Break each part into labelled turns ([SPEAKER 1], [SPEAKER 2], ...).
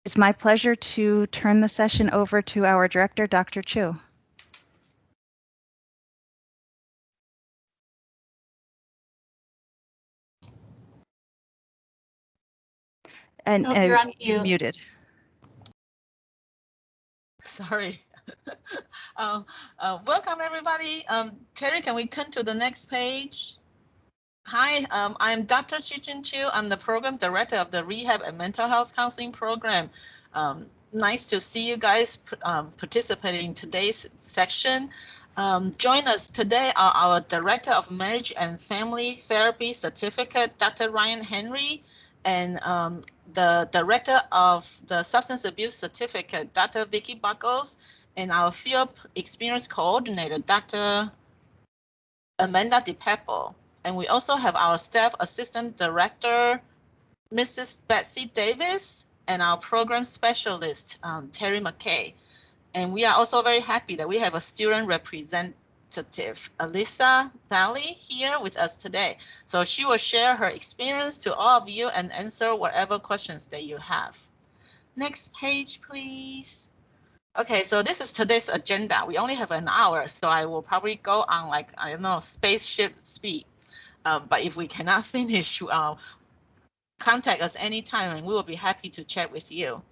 [SPEAKER 1] It's my pleasure to turn the session over to our director, Dr. Chu. And
[SPEAKER 2] you're on mute.
[SPEAKER 1] Muted.
[SPEAKER 3] Sorry. Welcome, everybody. Terry, can we turn to the next page? Hi, I'm Dr. Chi-Chin Chu. I'm the program director of the Rehab and Mental Health Counseling Program. Nice to see you guys participating in today's section. Join us today are our Director of Marriage and Family Therapy Certificate, Dr. Ryan Henry, and the Director of the Substance Abuse Certificate, Dr. Vicky Buckles, and our Field Experience Coordinator, Dr. Amanda DiPeppo. And we also have our Staff Assistant Director, Mrs. Betsy Davis, and our Program Specialist, Terry McKay. And we are also very happy that we have a student representative, Alyssa Valley, here with us today. So she will share her experience to all of you and answer whatever questions that you have. Next page, please. Okay, so this is today's agenda. We only have an hour, so I will probably go on like, I don't know, spaceship speed. But if we cannot finish, contact us anytime and we will be happy to chat with you.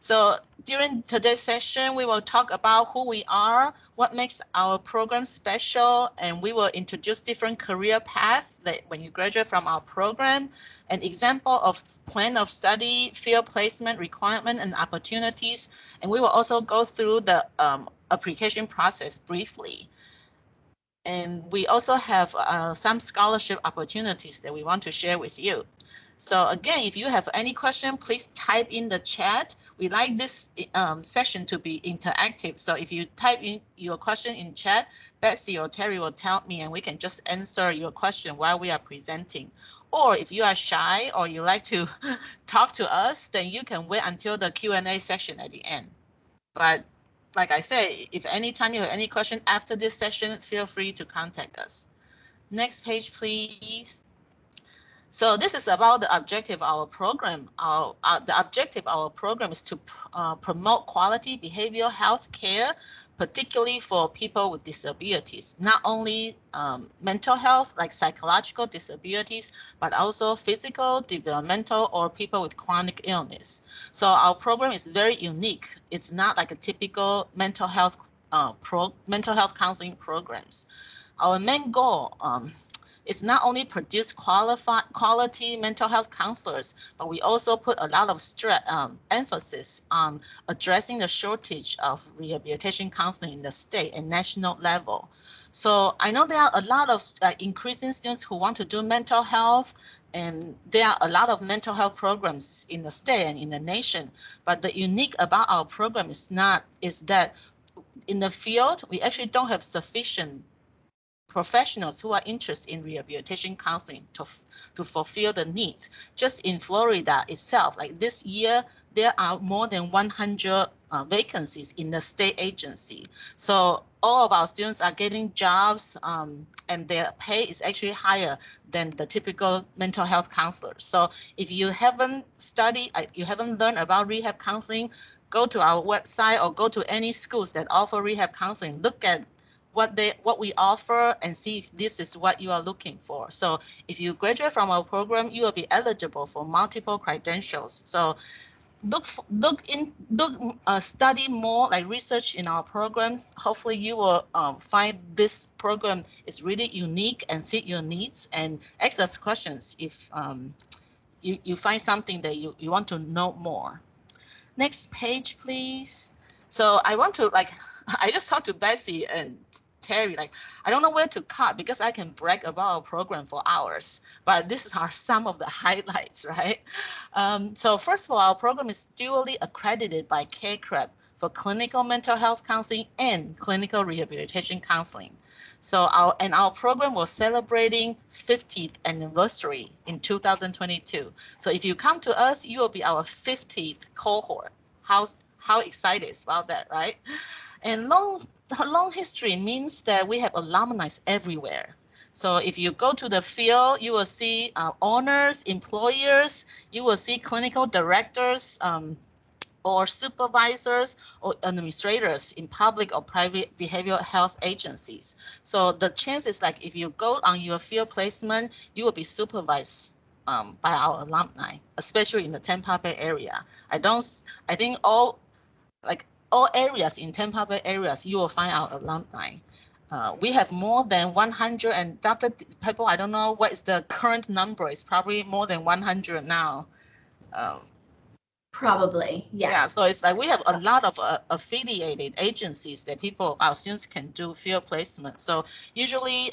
[SPEAKER 3] So during today's session, we will talk about who we are, what makes our program special, and we will introduce different career paths that when you graduate from our program, an example of plan of study, field placement, requirement, and opportunities. And we will also go through the application process briefly. And we also have some scholarship opportunities that we want to share with you. So again, if you have any question, please type in the chat. We like this session to be interactive. So if you type in your question in chat, Betsy or Terry will tell me and we can just answer your question while we are presenting. Or if you are shy or you like to talk to us, then you can wait until the Q&A section at the end. But like I said, if anytime you have any question after this session, feel free to contact us. Next page, please. So this is about the objective of our program. The objective of our program is to promote quality behavioral health care, particularly for people with disabilities, not only mental health like psychological disabilities, but also physical, developmental, or people with chronic illness. So our program is very unique. It's not like a typical mental health counseling programs. Our main goal is not only produce quality mental health counselors, but we also put a lot of emphasis on addressing the shortage of rehabilitation counseling in the state and national level. So I know there are a lot of increasing students who want to do mental health, and there are a lot of mental health programs in the state and in the nation. But the unique about our program is that in the field, we actually don't have sufficient professionals who are interested in rehabilitation counseling to fulfill the needs. Just in Florida itself, like this year, there are more than 100 vacancies in the state agency. So all of our students are getting jobs and their pay is actually higher than the typical mental health counselors. So if you haven't studied, you haven't learned about rehab counseling, go to our website or go to any schools that offer rehab counseling, look at what we offer and see if this is what you are looking for. So if you graduate from our program, you will be eligible for multiple credentials. So study more, like research in our programs. Hopefully you will find this program is really unique and fit your needs, and ask us questions if you find something that you want to know more. Next page, please. So I want to I just talked to Bessie and Terry, I don't know where to cut because I can brag about our program for hours, but this are some of the highlights, right? So first of all, our program is dually accredited by CACREP for clinical mental health counseling and clinical rehabilitation counseling. So our program was celebrating 50th anniversary in 2022. So if you come to us, you will be our 50th cohort. How excited about that, right? And long history means that we have alumni everywhere. So if you go to the field, you will see owners, employers, you will see clinical directors, or supervisors or administrators in public or private behavioral health agencies. So the chance is like if you go on your field placement, you will be supervised by our alumni, especially in the Tampa Bay area. I think all areas in Tampa Bay areas, you will find our alumni. We have more than 100, and Dr. People, I don't know what is the current number. It's probably more than 100 now.
[SPEAKER 2] Probably, yes.
[SPEAKER 3] Yeah, so it's like we have a lot of affiliated agencies that our students can do field placement. So usually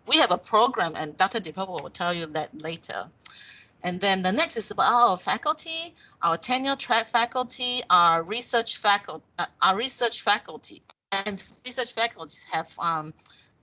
[SPEAKER 3] we have a program, and Dr. DePapo will tell you that later. And then the next is about our faculty, our tenure track faculty, our research faculty, and research faculties have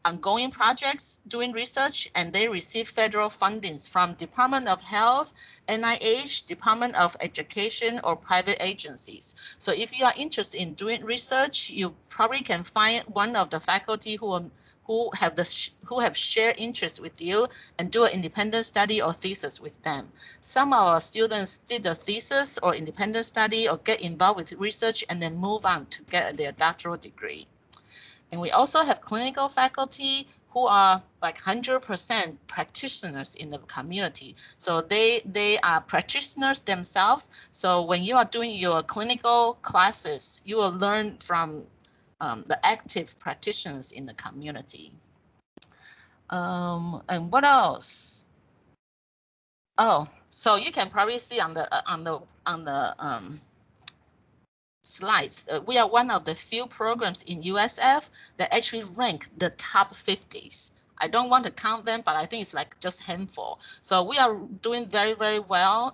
[SPEAKER 3] ongoing projects doing research, and they receive federal fundings from Department of Health, NIH, Department of Education, or private agencies. So if you are interested in doing research, you probably can find one of the faculty who have shared interest with you and do an independent study or thesis with them. Some of our students did a thesis or independent study or get involved with research and then move on to get their doctoral degree. And we also have clinical faculty who are like 100% practitioners in the community. So they are practitioners themselves. So when you are doing your clinical classes, you will learn from the active practitioners in the community. And what else? Oh, so you can probably see on the slides, we are one of the few programs in USF that actually rank the top 50s. I don't want to count them, but I think it's like just handful. So we are doing very, very well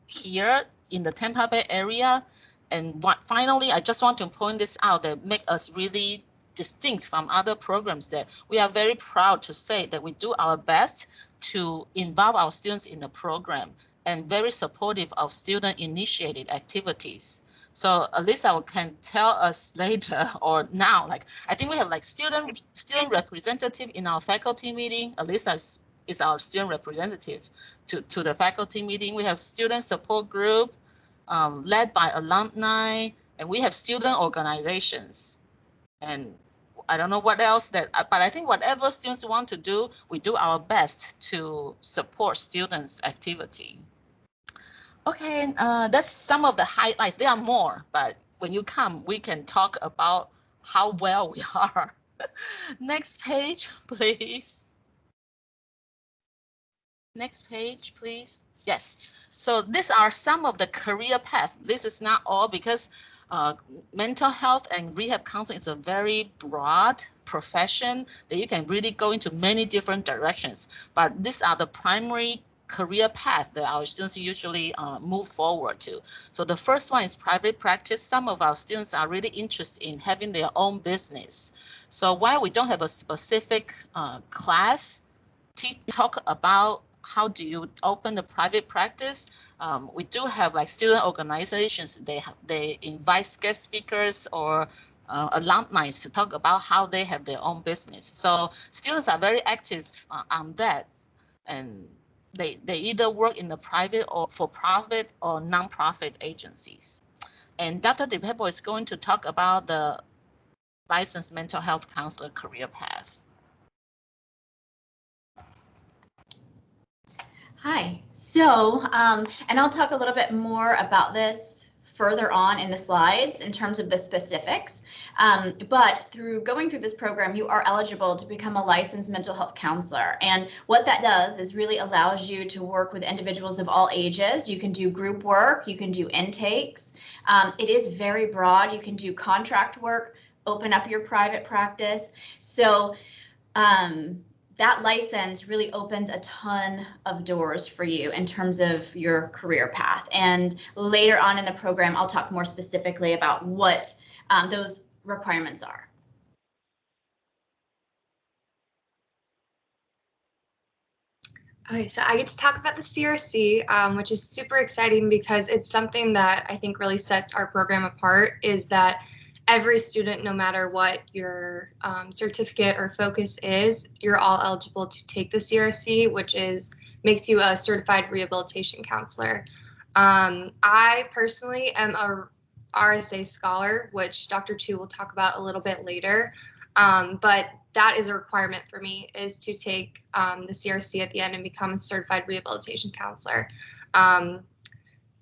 [SPEAKER 3] here in the Tampa Bay area. And finally, I just want to point this out that make us really distinct from other programs, that we are very proud to say that we do our best to involve our students in the program and very supportive of student-initiated activities. So Alyssa can tell us later or now, like I think we have like student representative in our faculty meeting. Alyssa is our student representative to the faculty meeting. We have student support group led by alumni, and we have student organizations. And I don't know what else but I think whatever students want to do, we do our best to support students' activity. Okay, that's some of the highlights. There are more, but when you come, we can talk about how well we are. Next page, please. Next page, please. Yes. So these are some of the career paths. This is not all, because mental health and rehab counseling is a very broad profession that you can really go into many different directions. But these are the primary career path that our students usually move forward to. So the first one is private practice. Some of our students are really interested in having their own business. So while we don't have a specific class talk about how do you open a private practice, we do have like student organizations. They invite guest speakers or alumni to talk about how they have their own business. So students are very active on that, and they either work in the private or for-profit or non-profit agencies. And Dr. DePepo is going to talk about the licensed mental health counselor career path.
[SPEAKER 2] Hi. So, and I'll talk a little bit more about this further on in the slides in terms of the specifics. But going through this program, you are eligible to become a licensed mental health counselor. And what that does is really allows you to work with individuals of all ages. You can do group work, you can do intakes. It is very broad. You can do contract work, open up your private practice. So that license really opens a ton of doors for you in terms of your career path. And later on in the program, I'll talk more specifically about what those requirements are.
[SPEAKER 4] Okay, so I get to talk about the CRC, which is super exciting because it's something that I think really sets our program apart, is that every student, no matter what your certificate or focus is, you're all eligible to take the CRC, which makes you a certified rehabilitation counselor. I personally am a RSA scholar, which Dr. Chu will talk about a little bit later. But that is a requirement for me, is to take the CRC at the end and become a certified rehabilitation counselor.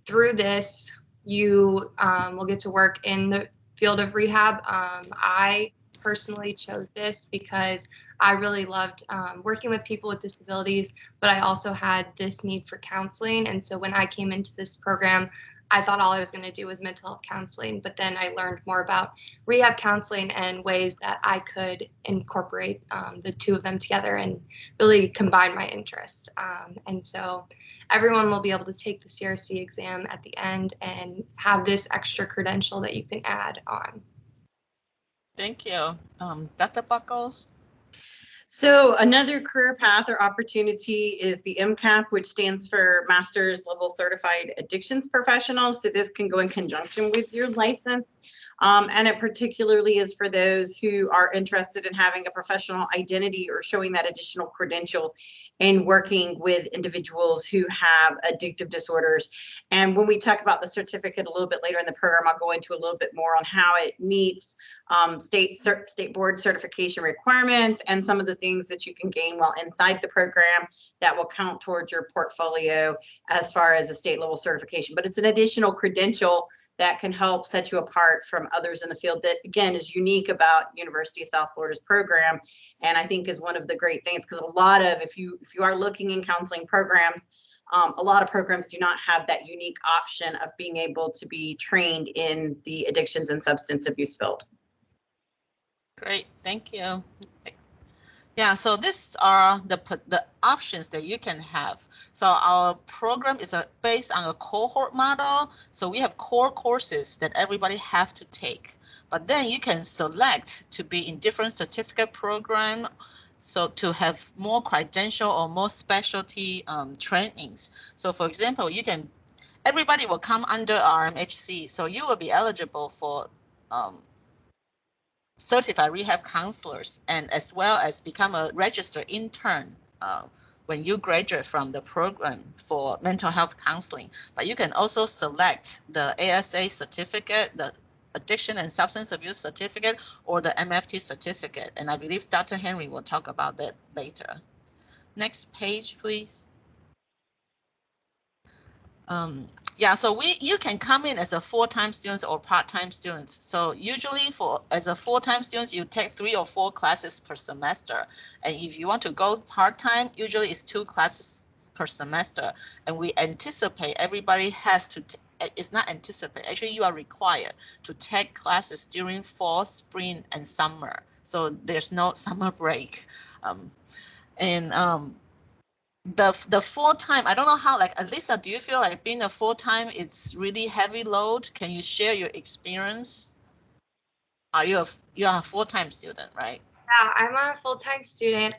[SPEAKER 4] Through this, you will get to work in the field of rehab. I personally chose this because I really loved working with people with disabilities, but I also had this need for counseling. And so when I came into this program, I thought all I was going to do was mental health counseling, but then I learned more about rehab counseling and ways that I could incorporate the two of them together and really combine my interests. And so everyone will be able to take the CRC exam at the end and have this extra credential that you can add on.
[SPEAKER 3] Thank you. Dr. Buckles?
[SPEAKER 5] So another career path or opportunity is the MCAP, which stands for Master's Level Certified Addictions Professional. So this can go in conjunction with your license. And it particularly is for those who are interested in having a professional identity or showing that additional credential in working with individuals who have addictive disorders. And when we talk about the certificate a little bit later in the program, I'll go into a little bit more on how it meets state board certification requirements and some of the things that you can gain while inside the program that will count towards your portfolio as far as a state level certification. But it's an additional credential that can help set you apart from others in the field that, again, is unique about University of South Florida's program. And I think is one of the great things, because a lot of, if you are looking in counseling programs, a lot of programs do not have that unique option of being able to be trained in the addictions and substance abuse field.
[SPEAKER 3] Great, thank you. Yeah, so these are the options that you can have. So our program is based on a cohort model. So we have core courses that everybody have to take, but then you can select to be in different certificate program. So to have more credential or more specialty trainings. So for example, everybody will come under RMHC. So you will be eligible for certified rehab counselors, and as well as become a registered intern when you graduate from the program for mental health counseling. But you can also select the ASA certificate, the addiction and substance abuse certificate, or the MFT certificate. And I believe Dr. Henry will talk about that later. Next page, please. Yeah, so you can come in as a full-time student or part-time student. So usually as a full-time student, you take 3 or 4 classes per semester. And if you want to go part-time, usually it's 2 classes per semester. And we anticipate everybody has to, it's not anticipate, actually you are required to take classes during fall, spring, and summer. So there's no summer break. The full-time, I don't know how, like, Lisa, do you feel like being a full-time, it's really heavy load? Can you share your experience? You're a full-time student, right?
[SPEAKER 4] Yeah, I'm a full-time student.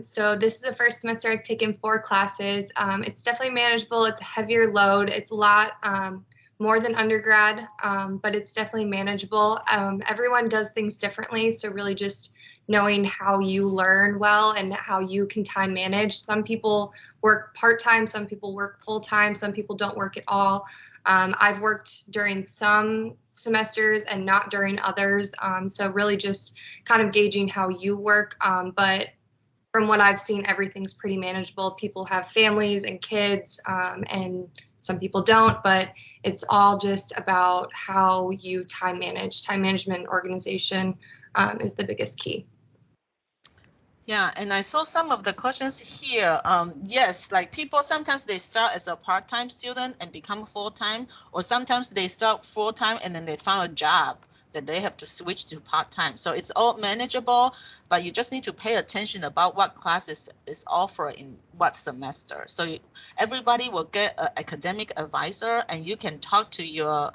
[SPEAKER 4] So this is the first semester I've taken 4 classes. It's definitely manageable. It's a heavier load. It's a lot more than undergrad, but it's definitely manageable. Everyone does things differently. So really just knowing how you learn well and how you can time manage. Some people work part-time, some people work full-time, some people don't work at all. I've worked during some semesters and not during others. So really just kind of gauging how you work. But from what I've seen, everything's pretty manageable. People have families and kids, and some people don't, but it's all just about how you time manage. Time management and organization is the biggest key.
[SPEAKER 3] Yeah, and I saw some of the questions here. Yes, like people, sometimes they start as a part-time student and become full-time, or sometimes they start full-time and then they found a job that they have to switch to part-time. So it's all manageable, but you just need to pay attention about what classes is offered in what semester. So everybody will get an academic advisor, and you can talk to your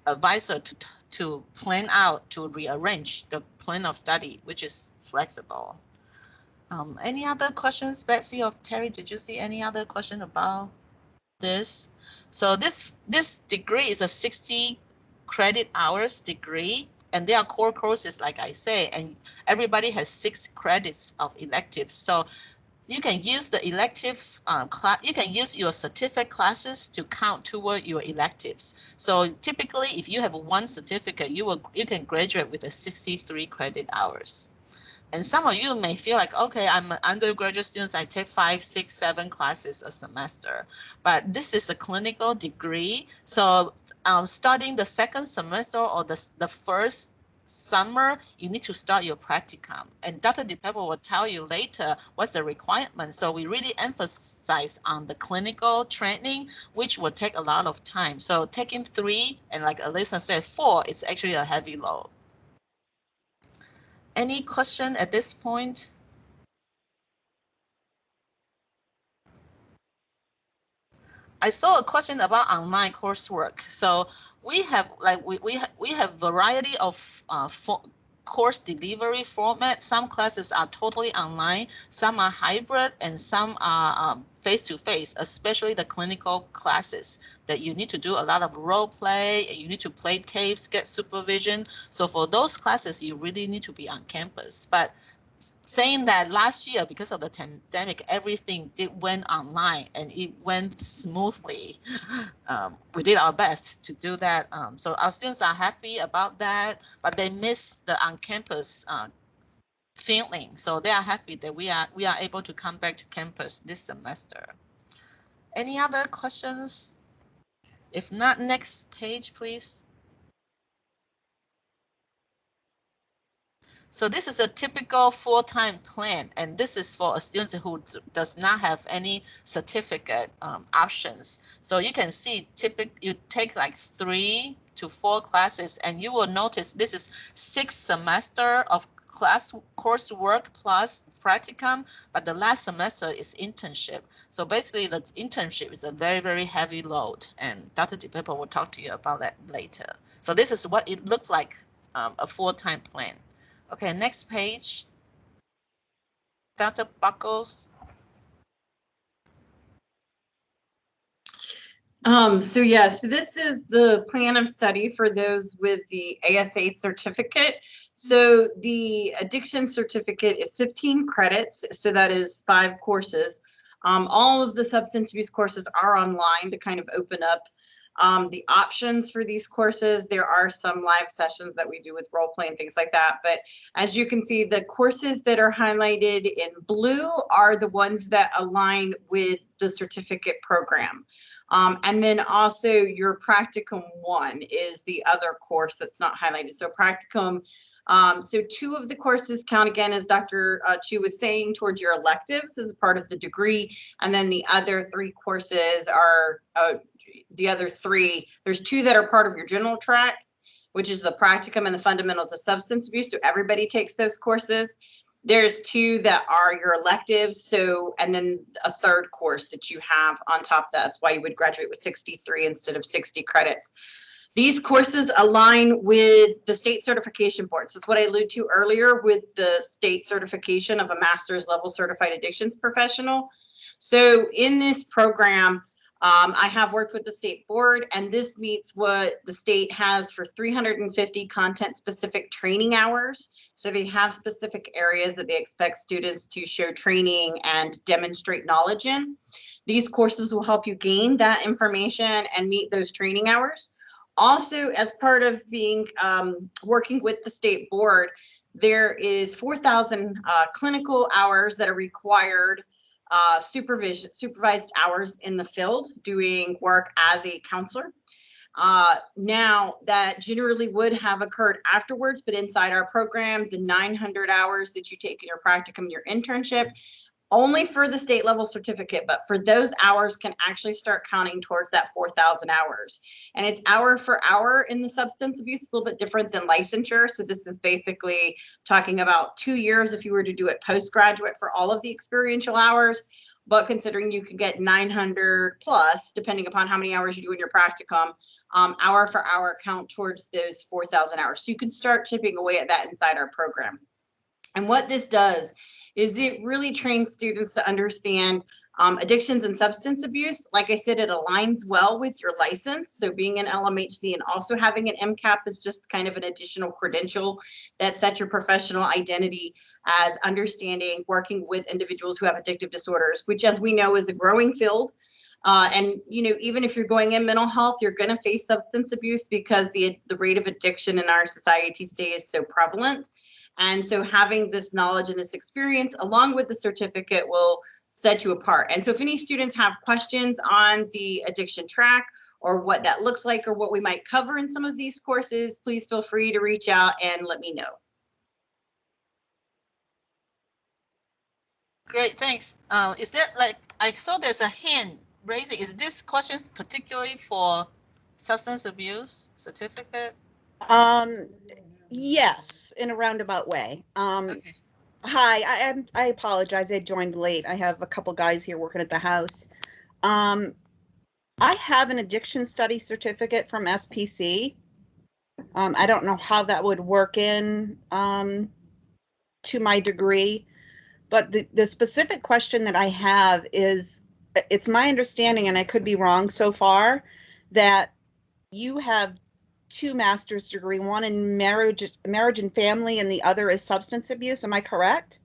[SPEAKER 3] advisor to plan out, to rearrange the plan of study, which is flexible. Any other questions, Betsy or Terry? Did you see any other question about this? So this degree is a 60 credit hours degree, and there are core courses, like I say, and everybody has 6 credits of electives. So You can use the elective you can use your certificate classes to count toward your electives. So typically, if you have one certificate, you can graduate with a 63 credit hours. And some of you may feel like, okay, I'm an undergraduate student, I take 5, 6, 7 classes a semester. But this is a clinical degree. So starting the second semester or the first summer, you need to start your practicum. And Dr. DePepper will tell you later what's the requirement. So we really emphasize on the clinical training, which will take a lot of time. So taking 3 and like Alyssa said, 4 is actually a heavy load. Any question at this point? I saw a question about online coursework. So we have we have variety of course delivery format. Some classes are totally online, some are hybrid, and some are face-to-face, especially the clinical classes that you need to do a lot of role play, you need to play tapes, get supervision. So for those classes, you really need to be on campus. But saying that, last year, because of the pandemic, everything went online and it went smoothly. We did our best to do that. So our students are happy about that, but they miss the on-campus feeling. So they are happy that we are able to come back to campus this semester. Any other questions? If not, next page, please. So this is a typical full-time plan, and this is for a student who does not have any certificate options. So you can see, you take like 3 to 4 classes, and you will notice this is 6 semester of coursework plus practicum, but the last semester is internship. So basically, the internship is a very, very heavy load, and Dr. DePepper will talk to you about that later. So this is what it looks like, a full-time plan. Okay, next page. Dr. Buckles.
[SPEAKER 5] So this is the plan of study for those with the ASA certificate. So the addiction certificate is 15 credits. So that is 5 courses. All of the substance abuse courses are online to kind of open up the options for these courses. There are some live sessions that we do with role play and things like that. But as you can see, the courses that are highlighted in blue are the ones that align with the certificate program. And then also your practicum 1 is the other course that's not highlighted. So practicum, so 2 of the courses count, again, as Dr. Chu was saying, towards your electives as part of the degree. And then the other 3 courses are, there's 2 that are part of your general track, which is the practicum and the fundamentals of substance abuse. So everybody takes those courses. There's 2 that are your electives. So, and then a 3rd course that you have on top of that. That's why you would graduate with 63 instead of 60 credits. These courses align with the state certification boards. That's what I alluded to earlier with the state certification of a master's level certified addictions professional. So in this program, I have worked with the state board, and this meets what the state has for 350 content specific training hours. So they have specific areas that they expect students to show training and demonstrate knowledge in. These courses will help you gain that information and meet those training hours. Also, as part of being working with the state board, there is 4,000 clinical hours that are required, supervised hours in the field doing work as a counselor. Now that generally would have occurred afterwards, but inside our program, the 900 hours that you take in your practicum, your internship, only for the state level certificate, but for those hours can actually start counting towards that 4,000 hours. And it's hour for hour in the substance abuse, a little bit different than licensure. So this is basically talking about 2 years if you were to do it postgraduate for all of the experiential hours. But considering you can get 900 plus, depending upon how many hours you do in your practicum, hour for hour count towards those 4,000 hours. So you can start chipping away at that inside our program. And what this does is it really trains students to understand Addictions and substance abuse, like I said, it aligns well with your license. So being an LMHC and also having an MCAP is just kind of an additional credential that sets your professional identity as understanding, working with individuals who have addictive disorders, which, as we know, is a growing field. And, you know, even if you're going in mental health, you're going to face substance abuse because the rate of addiction in our society today is so prevalent. And so having this knowledge and this experience along with the certificate will set you apart. And so if any students have questions on the addiction track or what that looks like or what we might cover in some of these courses, please feel free to reach out and let me know.
[SPEAKER 3] Great, thanks. Is that like, I saw there's a hand raising. Is this question particularly for substance abuse certificate?
[SPEAKER 6] Yes, in a roundabout way.
[SPEAKER 3] Okay.
[SPEAKER 6] Hi, I apologize. I joined late. I have a couple guys here working at the house. I have an addiction study certificate from SPC. I don't know how that would work in to my degree, but the specific question that I have is, it's my understanding, and I could be wrong so far, that you have 2 master's degree, one in marriage and family, and the other is substance abuse. Am I correct?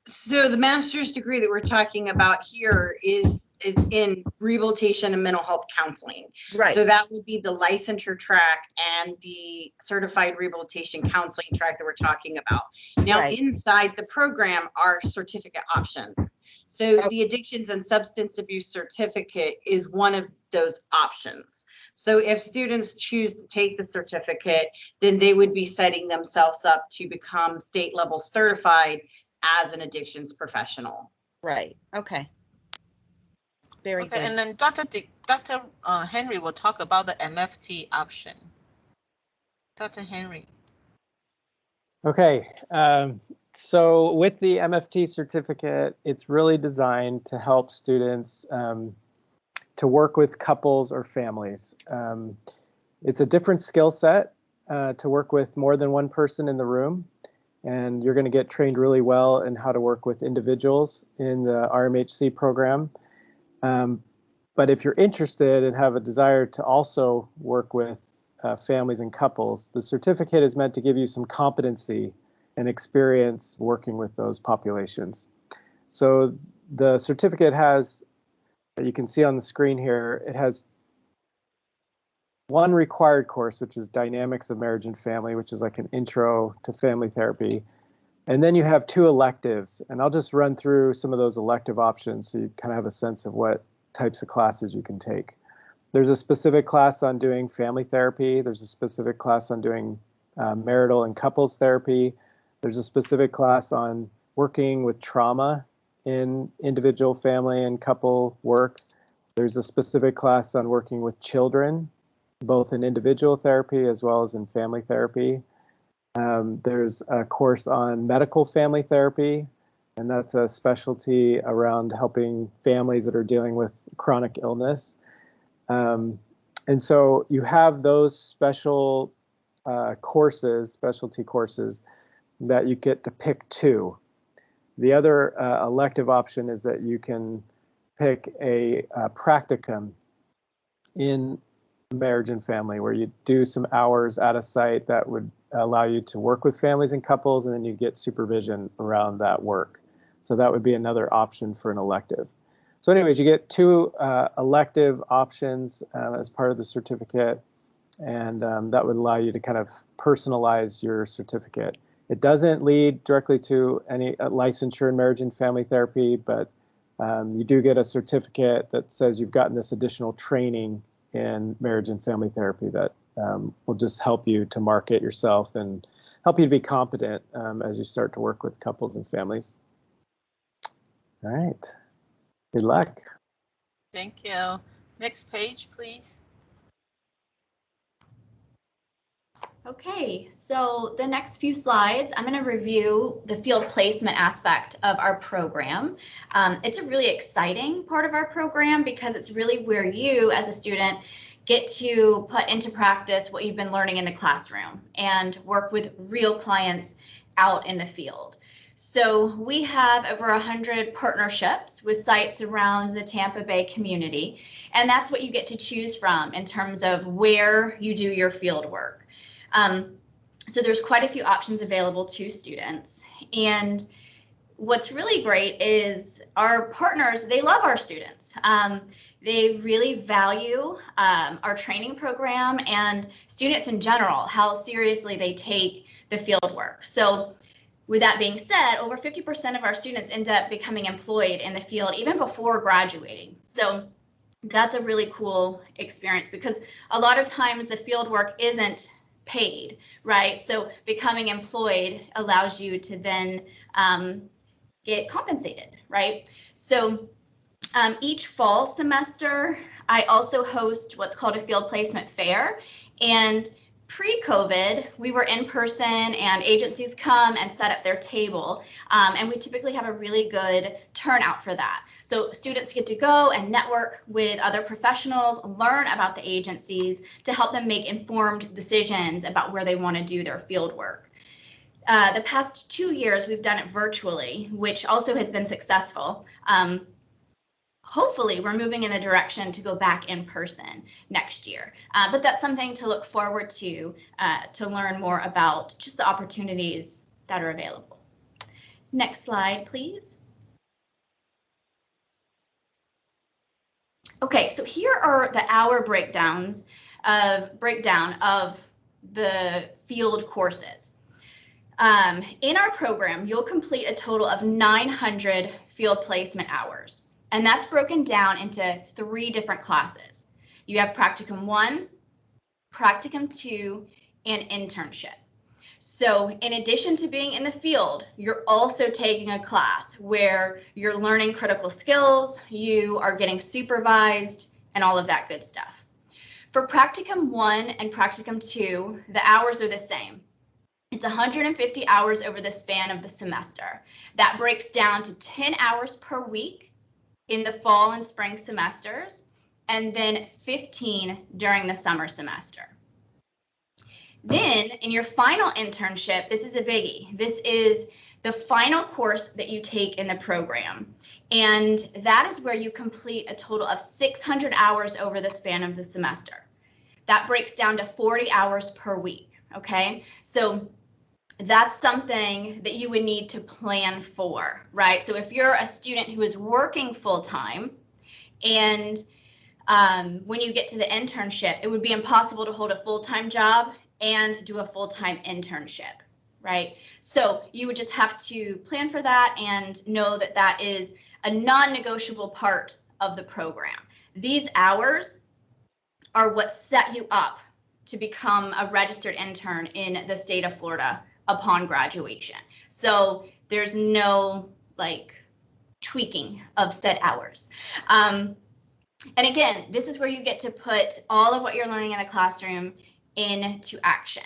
[SPEAKER 5] So the master's degree that we're talking about here is in rehabilitation and mental health counseling.
[SPEAKER 6] Right.
[SPEAKER 5] So that would be the licensure track and the certified rehabilitation counseling track that we're talking about. Now,
[SPEAKER 6] Right.
[SPEAKER 5] Inside the program are certificate options. So the addictions and substance abuse certificate is one of those options. So if students choose to take the certificate, then they would be setting themselves up to become state level certified as an addictions professional.
[SPEAKER 6] Right. Okay. Very
[SPEAKER 3] Okay,
[SPEAKER 6] good.
[SPEAKER 3] and then Dr. Henry will talk about the MFT option. Dr. Henry.
[SPEAKER 7] Okay, so with the MFT certificate, it's really designed to help students to work with couples or families. It's a different skill set to work with more than one person in the room, and you're going to get trained really well in how to work with individuals in the RMHC program. But if you're interested and have a desire to also work with families and couples, the certificate is meant to give you some competency and experience working with those populations. So the certificate has, you can see on the screen here, it has one required course, which is Dynamics of Marriage and Family, which is like an intro to family therapy. And then you have 2 electives, and I'll just run through some of those elective options so you kind of have a sense of what types of classes you can take. There's a specific class on doing family therapy. There's a specific class on doing marital and couples therapy. There's a specific class on working with trauma in individual, family, and couple work. There's a specific class on working with children, both in individual therapy as well as in family therapy. There's a course on medical family therapy, and that's a specialty around helping families that are dealing with chronic illness. And so you have those special courses, specialty courses, that you get to pick 2. The other elective option is that you can pick a practicum in marriage and family, where you do some hours at a site that would allow you to work with families and couples, and then you get supervision around that work. So that would be another option for an elective. So anyways, you get 2 elective options as part of the certificate, and that would allow you to kind of personalize your certificate. It doesn't lead directly to any licensure in marriage and family therapy, but you do get a certificate that says you've gotten this additional training in marriage and family therapy that will just help you to market yourself and help you to be competent as you start to work with couples and families. All right. Good luck.
[SPEAKER 3] Thank you. Next page, please.
[SPEAKER 2] Okay, so the next few slides, I'm going to review the field placement aspect of our program. It's a really exciting part of our program because it's really where you as a student get to put into practice what you've been learning in the classroom and work with real clients out in the field. So we have over 100 partnerships with sites around the Tampa Bay community, and that's what you get to choose from in terms of where you do your field work. So there's quite a few options available to students, and what's really great is our partners, they love our students. They really value our training program and students in general, how seriously they take the field work. So with that being said, over 50% of our students end up becoming employed in the field even before graduating. So that's a really cool experience because a lot of times the field work isn't paid, right? So becoming employed allows you to then get compensated, right? So each fall semester, I also host what's called a field placement fair. And pre-COVID, we were in person and agencies come and set up their table. And we typically have a really good turnout for that. So students get to go and network with other professionals, learn about the agencies to help them make informed decisions about where they want to do their field work. The past 2 years, we've done it virtually, which also has been successful. Hopefully, we're moving in the direction to go back in person next year. But that's something to look forward to learn more about just the opportunities that are available. Next slide, please. Okay, so here are the hour breakdown of the field courses. In our program, you'll complete a total of 900 field placement hours, and that's broken down into 3 different classes. You have Practicum 1, Practicum 2, and Internship. So in addition to being in the field, you're also taking a class where you're learning critical skills, you are getting supervised, and all of that good stuff. For Practicum 1 and Practicum 2, the hours are the same. It's 150 hours over the span of the semester. That breaks down to 10 hours per week in the fall and spring semesters, and then 15 during the summer semester. Then in your final internship, this is a biggie. This is the final course that you take in the program. And that is where you complete a total of 600 hours over the span of the semester. That breaks down to 40 hours per week, okay? So that's something that you would need to plan for, right? So if you're a student who is working full-time and when you get to the internship, it would be impossible to hold a full-time job and do a full-time internship, right? So you would just have to plan for that and know that that is a non-negotiable part of the program. These hours are what set you up to become a registered intern in the state of Florida upon graduation. So there's no tweaking of said hours. And again, this is where you get to put all of what you're learning in the classroom into action.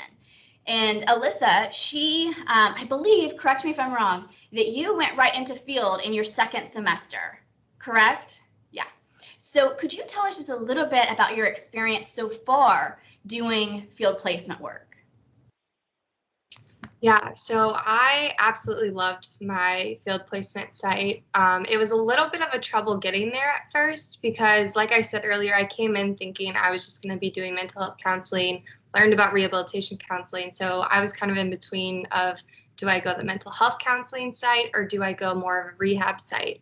[SPEAKER 2] And Alyssa, she, I believe, correct me if I'm wrong, that you went right into field in your 2nd semester, correct? Yeah. So could you tell us just a little bit about your experience so far doing field placement work?
[SPEAKER 4] Yeah, so I absolutely loved my field placement site. It was a little bit of a trouble getting there at first because, like I said earlier, I came in thinking I was just going to be doing mental health counseling, learned about rehabilitation counseling. So I was kind of in between of, do I go the mental health counseling site or do I go more of a rehab site?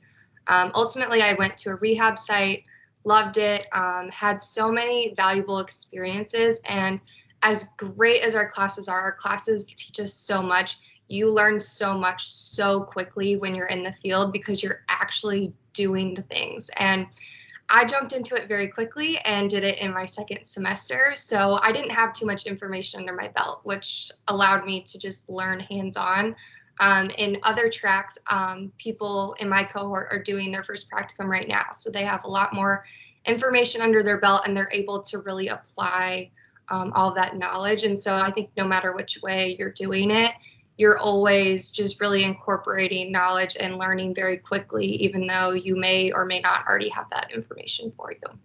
[SPEAKER 4] Ultimately, I went to a rehab site, loved it, had so many valuable experiences, and as great as our classes teach us so much. You learn so much so quickly when you're in the field because you're actually doing the things. And I jumped into it very quickly and did it in my 2nd semester. So I didn't have too much information under my belt, which allowed me to just learn hands-on. In other tracks, people in my cohort are doing their first practicum right now. So they have a lot more information under their belt and they're able to really apply all of that knowledge. And so I think no matter which way you're doing it, you're always just really incorporating knowledge and learning very quickly, even though you may or may not already have that information for you.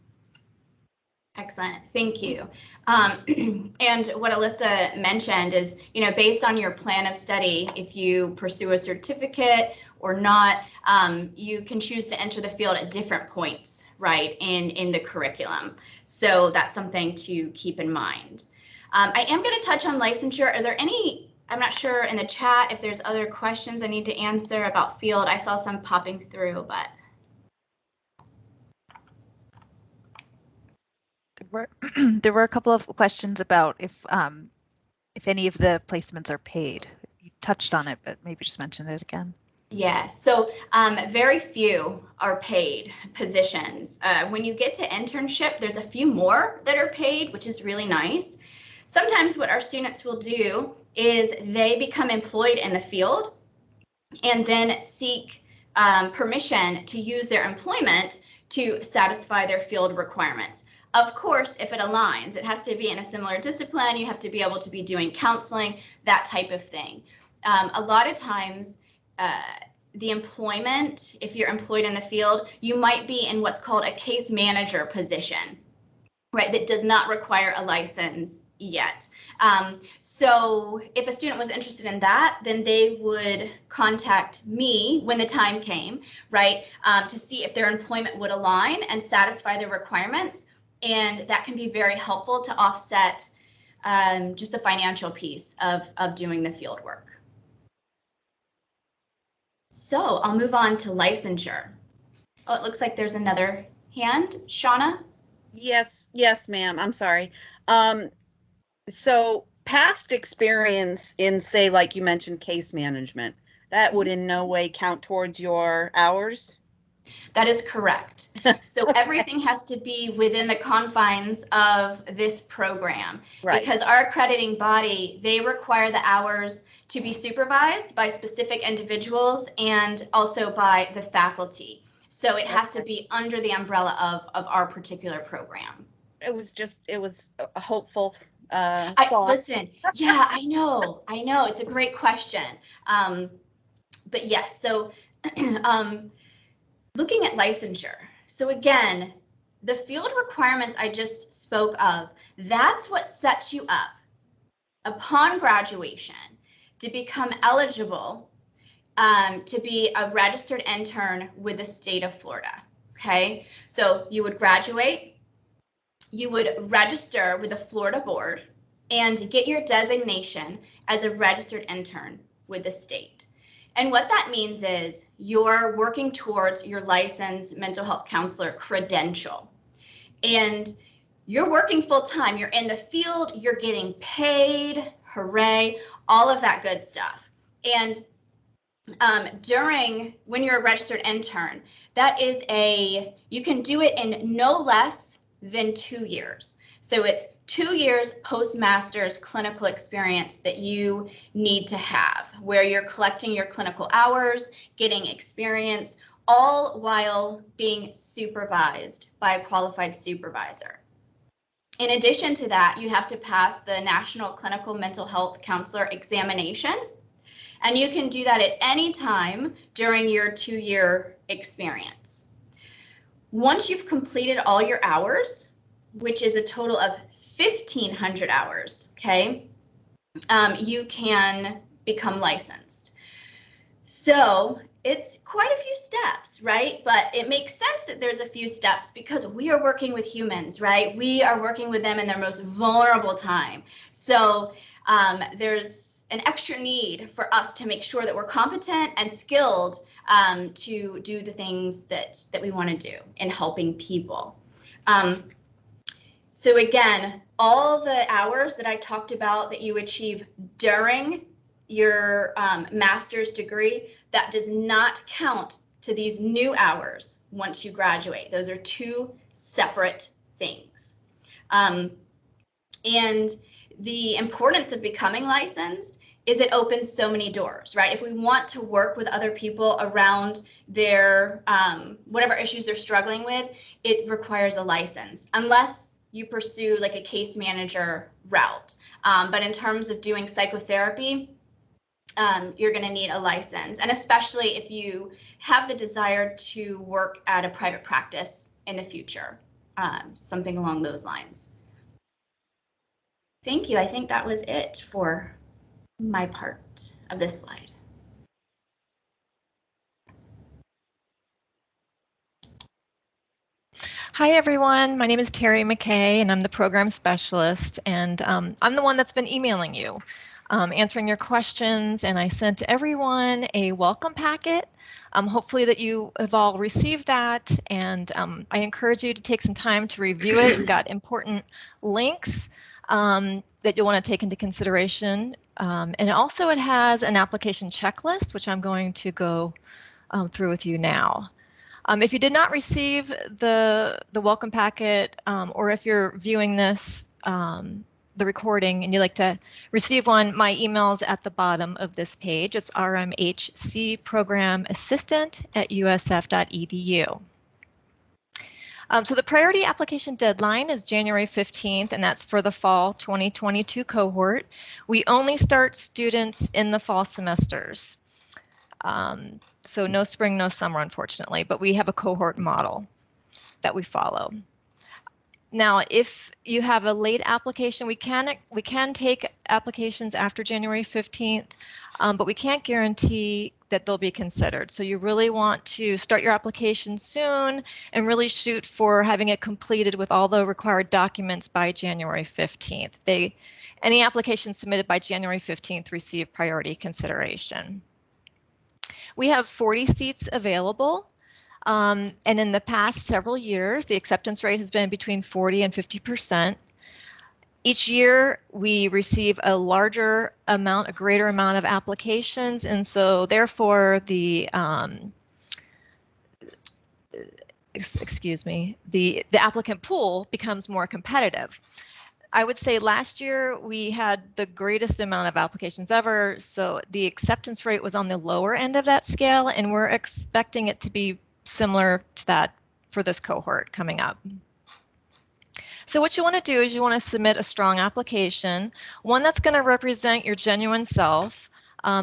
[SPEAKER 2] Excellent, thank you. And what Alyssa mentioned is, based on your plan of study, if you pursue a certificate or not, you can choose to enter the field at different points, right, in the curriculum. So that's something to keep in mind. I am going to touch on licensure. Are there any, I'm not sure in the chat if there's other questions I need to answer about field. I saw some popping through, but.
[SPEAKER 1] There were a couple of questions about if any of the placements are paid. You touched on it, but maybe just mention it again.
[SPEAKER 2] Yes, so very few are paid positions. When you get to internship, there's a few more that are paid, which is really nice. Sometimes what our students will do is they become employed in the field and then seek permission to use their employment to satisfy their field requirements. Of course, if it aligns, it has to be in a similar discipline. You have to be able to be doing counseling, that type of thing. A lot of times, the employment, if you're employed in the field, you might be in what's called a case manager position, right, that does not require a license yet. So if a student was interested in that, then they would contact me when the time came, right, to see if their employment would align and satisfy their requirements. And that can be very helpful to offset just the financial piece of doing the field work. So I'll move on to licensure. Oh, it looks like there's another hand. Shauna?
[SPEAKER 6] Yes, ma'am. I'm sorry. So past experience in, say, like you mentioned, case management, that would in no way count towards your hours?
[SPEAKER 2] That is correct. So everything has to be within the confines of this program, right? Because our accrediting body, they require the hours to be supervised by specific individuals and also by the faculty. So it has to be under the umbrella of our particular program.
[SPEAKER 6] It was a hopeful
[SPEAKER 2] listen, yeah, I know, it's a great question. But yes, so looking at licensure. So again, the field requirements I just spoke of, that's what sets you up upon graduation to become eligible to be a registered intern with the state of Florida. Okay, so you would graduate, you would register with the Florida board and get your designation as a registered intern with the state. And what that means is you're working towards your licensed mental health counselor credential. And you're working full time. You're in the field, you're getting paid, hooray, all of that good stuff. And when you're a registered intern, that is you can do it in no less than 2 years. So it's 2 years post-master's clinical experience that you need to have, where you're collecting your clinical hours, getting experience, all while being supervised by a qualified supervisor. In addition to that, you have to pass the National Clinical Mental Health Counselor examination, and you can do that at any time during your 2-year experience. Once you've completed all your hours, which is a total of 1,500 hours, okay, you can become licensed. So it's quite a few steps, right? But it makes sense that there's a few steps because we are working with humans, right? We are working with them in their most vulnerable time. So there's an extra need for us to make sure that we're competent and skilled to do the things that we want to do in helping people. So again, all the hours that I talked about that you achieve during your master's degree, that does not count to these new hours once you graduate. Those are two separate things. And the importance of becoming licensed is it opens so many doors, right? If we want to work with other people around their whatever issues they're struggling with, it requires a license, unless you pursue like a case manager route. But in terms of doing psychotherapy, you're going to need a license, and especially if you have the desire to work at a private practice in the future. something along those lines. Thank you. I think that was it for my part of this slide.
[SPEAKER 8] Hi everyone, my name is Terry McKay and I'm the program specialist, and I'm the one that's been emailing you, answering your questions, and I sent everyone a welcome packet. Hopefully that you have all received that, and I encourage you to take some time to review it. We've got important links that you'll want to take into consideration, and also it has an application checklist, which I'm going to go through with you now. If you did not receive the welcome packet, or if you're viewing this, the recording, and you'd like to receive one, my email's at the bottom of this page. It's rmhcprogramassistant@usf.edu. So the priority application deadline is January 15th, and that's for the fall 2022 cohort. We only start students in the fall semesters. So no spring, no summer, unfortunately, but we have a cohort model that we follow. Now, if you have a late application, we can take applications after January 15th, but we can't guarantee that they'll be considered. So you really want to start your application soon and really shoot for having it completed with all the required documents by January 15th. Any applications submitted by January 15th receive priority consideration. We have 40 seats available, and in the past several years, the acceptance rate has been between 40 and 50%. Each year, we receive a greater amount of applications, and so therefore the applicant pool becomes more competitive. I would say last year we had the greatest amount of applications ever, so the acceptance rate was on the lower end of that scale, and we're expecting it to be similar to that for this cohort coming up. So what you want to do is you want to submit a strong application, one that's going to represent your genuine self,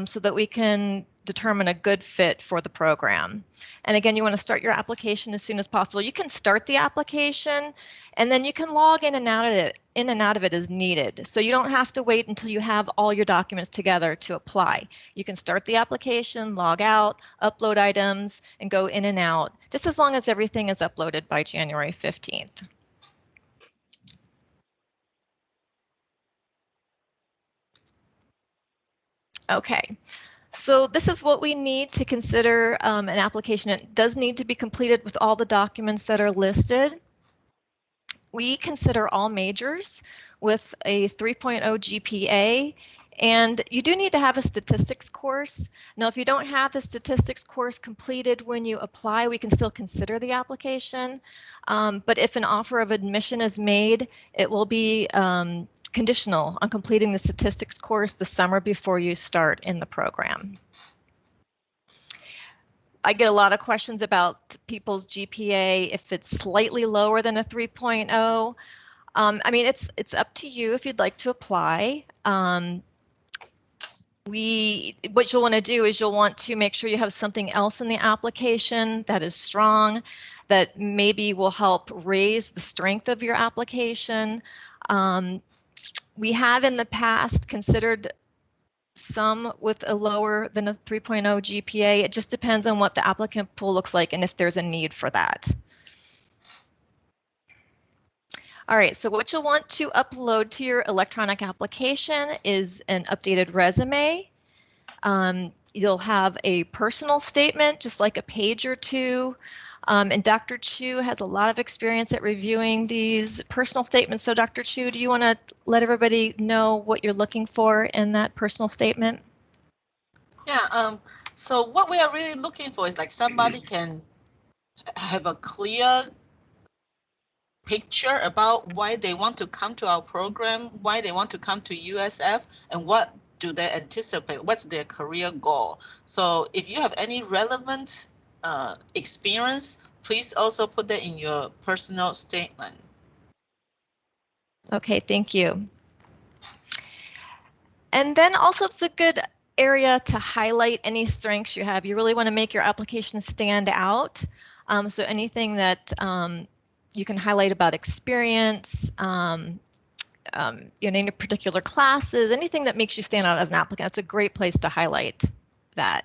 [SPEAKER 8] so that we can determine a good fit for the program. And again, you want to start your application as soon as possible. You can start the application and then you can log in and out of it as needed. So you don't have to wait until you have all your documents together to apply. You can start the application, log out, upload items, and go in and out, just as long as everything is uploaded by January 15th. Okay. So this is what we need to consider an application. It does need to be completed with all the documents that are listed. We consider all majors with a 3.0 GPA, and you do need to have a statistics course. Now, if you don't have the statistics course completed when you apply, we can still consider the application. But if an offer of admission is made, it will be conditional on completing the statistics course the summer before you start in the program. I get a lot of questions about people's GPA if it's slightly lower than a 3.0. I mean, it's up to you if you'd like to apply. What you'll want to do is you'll want to make sure you have something else in the application that is strong, that maybe will help raise the strength of your application. We have in the past considered some with a lower than a 3.0 GPA. It just depends on what the applicant pool looks like and if there's a need for that. All right, so what you'll want to upload to your electronic application is an updated resume. You'll have a personal statement, just like a page or two. And Dr. Chu has a lot of experience at reviewing these personal statements. So Dr. Chu, do you want to let everybody know what you're looking for in that personal statement?
[SPEAKER 3] Yeah, so what we are really looking for is like somebody can have a clear picture about why they want to come to our program, why they want to come to USF, and what do they anticipate, what's their career goal. So if you have any relevant experience, please also put that in your personal statement.
[SPEAKER 8] Okay, thank you. And then also it's a good area to highlight any strengths you have. You really want to make your application stand out. So anything that You can highlight about experience, any particular classes, anything that makes you stand out as an applicant. It's a great place to highlight that.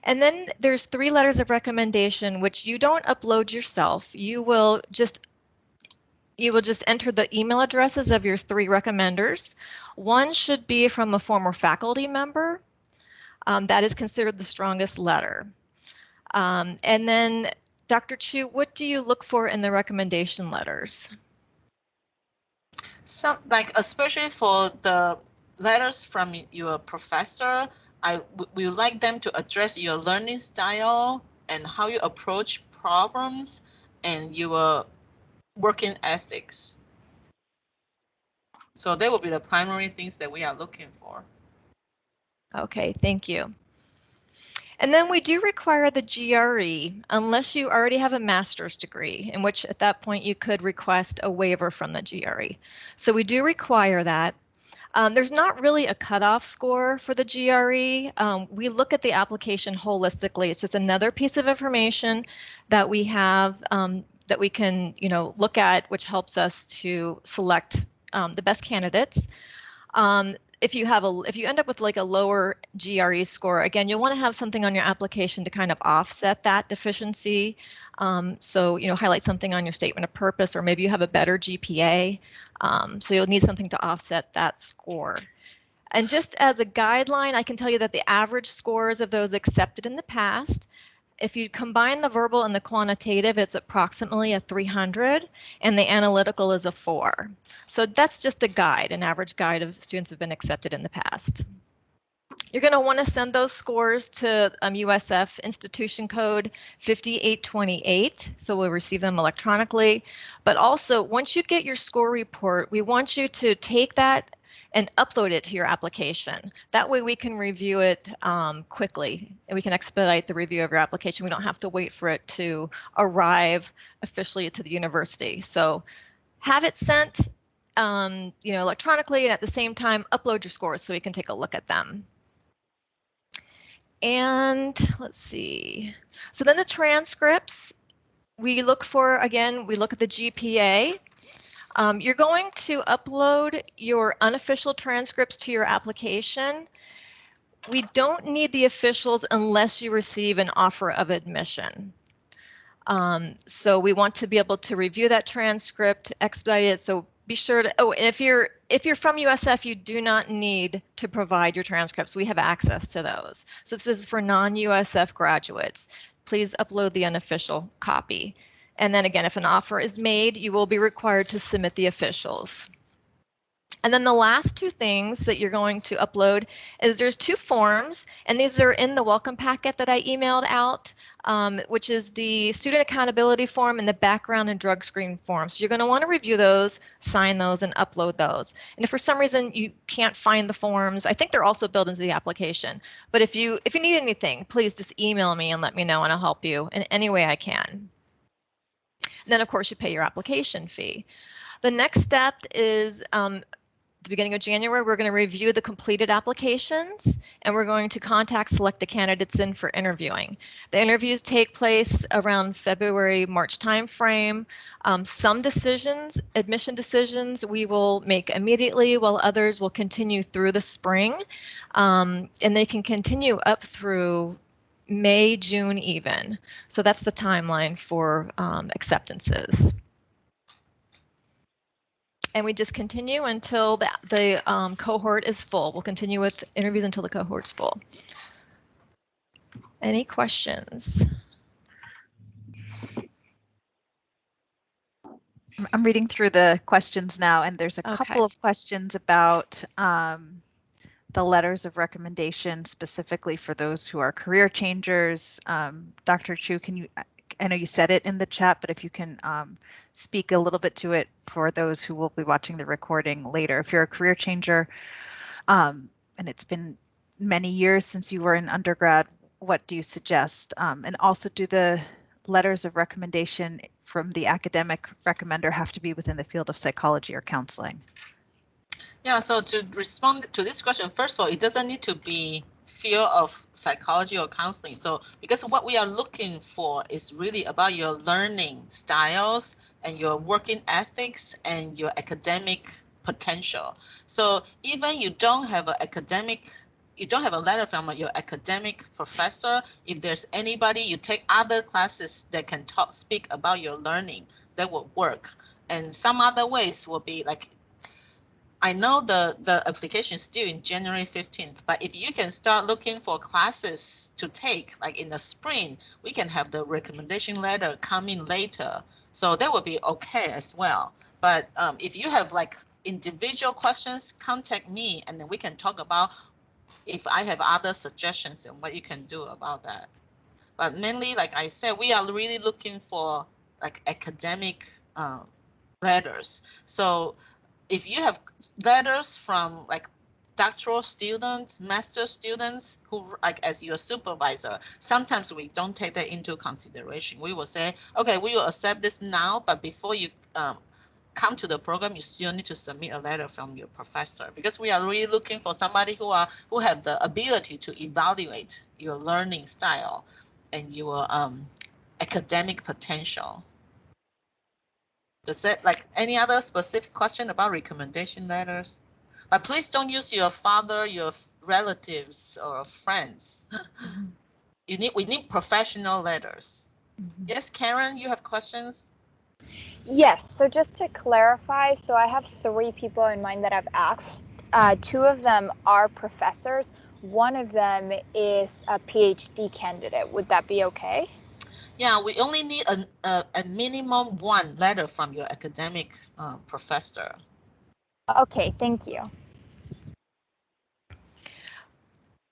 [SPEAKER 8] And then there's 3 letters of recommendation, which you don't upload yourself. You will just enter the email addresses of your 3 recommenders. One should be from a former faculty member. That is considered the strongest letter. And then, Dr. Chu, what do you look for in the recommendation letters?
[SPEAKER 3] Some, like, especially for the letters from your professor, we would like them to address your learning style and how you approach problems and your working ethics. So they will be the primary things that we are looking for.
[SPEAKER 8] Okay, thank you. And then we do require the GRE unless you already have a master's degree, in which at that point you could request a waiver from the GRE. So we do require that. There's not really a cutoff score for the GRE. We look at the application holistically. It's just another piece of information that we have that we can, look at, which helps us to select the best candidates. If you end up with like a lower GRE score, again, you'll want to have something on your application to kind of offset that deficiency. So, highlight something on your statement of purpose, or maybe you have a better GPA. So you'll need something to offset that score. And just as a guideline, I can tell you that the average scores of those accepted in the past, if you combine the verbal and the quantitative, it's approximately a 300, and the analytical is a 4. So that's just a guide, an average guide of students who have been accepted in the past. You're going to want to send those scores to USF institution code 5828, so we'll receive them electronically. But also, once you get your score report, we want you to take that and upload it to your application. That way we can review it quickly, and we can expedite the review of your application. We don't have to wait for it to arrive officially to the university. So have it sent electronically, and at the same time upload your scores so we can take a look at them. And let's see. So then the transcripts, we look for, again, we look at the GPA. You're going to upload your unofficial transcripts to your application. We don't need the officials unless you receive an offer of admission. So we want to be able to review that transcript, expedite it. So be sure to, and if you're from USF, you do not need to provide your transcripts. We have access to those. So this is for non-USF graduates. Please upload the unofficial copy. And then again, if an offer is made, you will be required to submit the officials. And then the last 2 things that you're going to upload is there's 2 forms, and these are in the welcome packet that I emailed out, which is the student accountability form and the background and drug screen form. So you're going to want to review those, sign those, and upload those. And if for some reason you can't find the forms, I think they're also built into the application. But if you need anything, please just email me and let me know, and I'll help you in any way I can. And then, of course, you pay your application fee. The next step is the beginning of January, we're going to review the completed applications, and we're going to select the candidates in for interviewing. The interviews take place around February, March timeframe. Some admission decisions, we will make immediately, while others will continue through the spring, and they can continue up through May, June even. So that's the timeline for acceptances. And we just continue until the cohort is full. We'll continue with interviews until the cohort's full. Any questions?
[SPEAKER 1] I'm reading through the questions now, and there's a couple of questions about the letters of recommendation specifically for those who are career changers. Dr. Chu, I know you said it in the chat, but if you can speak a little bit to it for those who will be watching the recording later. If you're a career changer and it's been many years since you were in undergrad, what do you suggest? And also, do the letters of recommendation from the academic recommender have to be within the field of psychology or counseling?
[SPEAKER 3] Yeah, so to respond to this question, first of all, it doesn't need to be field of psychology or counseling. So because what we are looking for is really about your learning styles and your working ethics and your academic potential. So even you don't have a letter from your academic professor, if there's anybody you take other classes that can speak about your learning, that will work. And some other ways will be like, I know the application is due in January 15th, but if you can start looking for classes to take, like in the spring, we can have the recommendation letter come in later. So that would be okay as well. But if you have like individual questions, contact me and then we can talk about if I have other suggestions and what you can do about that. But mainly, like I said, we are really looking for like academic letters. So if you have letters from like doctoral students, master students who like as your supervisor, sometimes we don't take that into consideration. We will say, okay, we will accept this now, but before you come to the program, you still need to submit a letter from your professor, because we are really looking for somebody who have the ability to evaluate your learning style and your academic potential. Does that, like, any other specific question about recommendation letters? But please don't use your father, your relatives, or friends. We need professional letters. Yes, Karen, you have questions?
[SPEAKER 9] Yes, so just to clarify, so I have 3 people in mind that I've asked. 2 of them are professors. 1 of them is a PhD candidate. Would that be okay?
[SPEAKER 3] Yeah, we only need a minimum 1 letter from your academic professor.
[SPEAKER 9] Okay, thank you.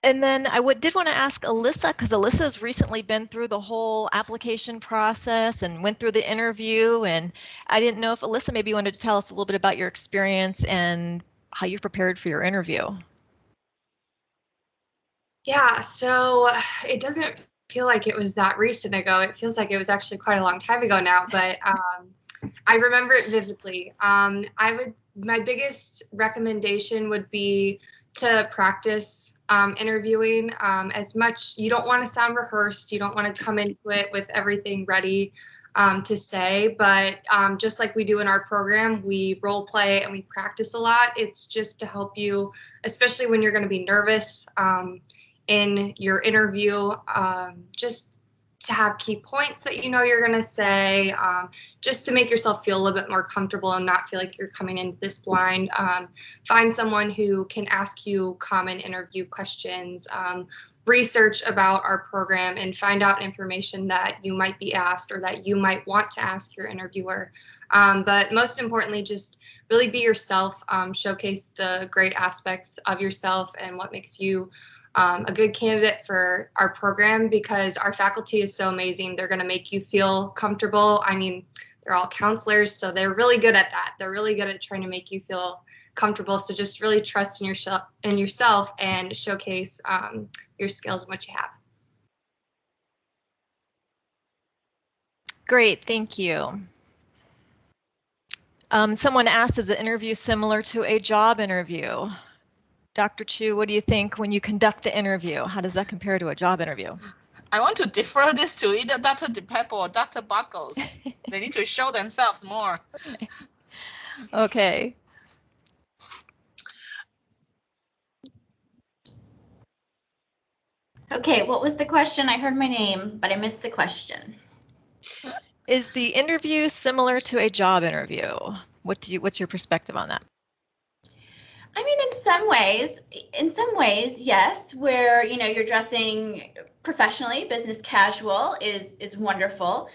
[SPEAKER 8] And then I did want to ask Alyssa, because Alyssa has recently been through the whole application process and went through the interview. And I didn't know if Alyssa maybe wanted to tell us a little bit about your experience and how you prepared for your interview.
[SPEAKER 4] Yeah, so it doesn't feel like it was that recent ago. It feels like it was actually quite a long time ago now, but I remember it vividly. My biggest recommendation would be to practice interviewing as much. You don't want to sound rehearsed. You don't want to come into it with everything ready to say, but just like we do in our program, we role play and we practice a lot. It's just to help you, especially when you're going to be nervous in your interview, just to have key points that you know you're going to say, just to make yourself feel a little bit more comfortable and not feel like you're coming into this blind. Find someone who can ask you common interview questions, research about our program, and find out information that you might be asked or that you might want to ask your interviewer. But most importantly, just really be yourself, showcase the great aspects of yourself and what makes you a good candidate for our program, because our faculty is so amazing. They're going to make you feel comfortable. I mean, they're all counselors, so they're really good at that. They're really good at trying to make you feel comfortable. So just really trust in yourself and showcase your skills and what you have.
[SPEAKER 8] Great, thank you. Someone asked, is the interview similar to a job interview? Dr. Chu, what do you think when you conduct the interview? How does that compare to a job interview?
[SPEAKER 3] I want to defer this to either Dr. DePeppo or Dr. Buckles. They need to show themselves more.
[SPEAKER 8] Okay.
[SPEAKER 2] Okay, what was the question? I heard my name, but I missed the question.
[SPEAKER 8] Is the interview similar to a job interview? What's your perspective on that?
[SPEAKER 2] I mean, in some ways, yes, where, you know, you're dressing professionally, business casual is wonderful.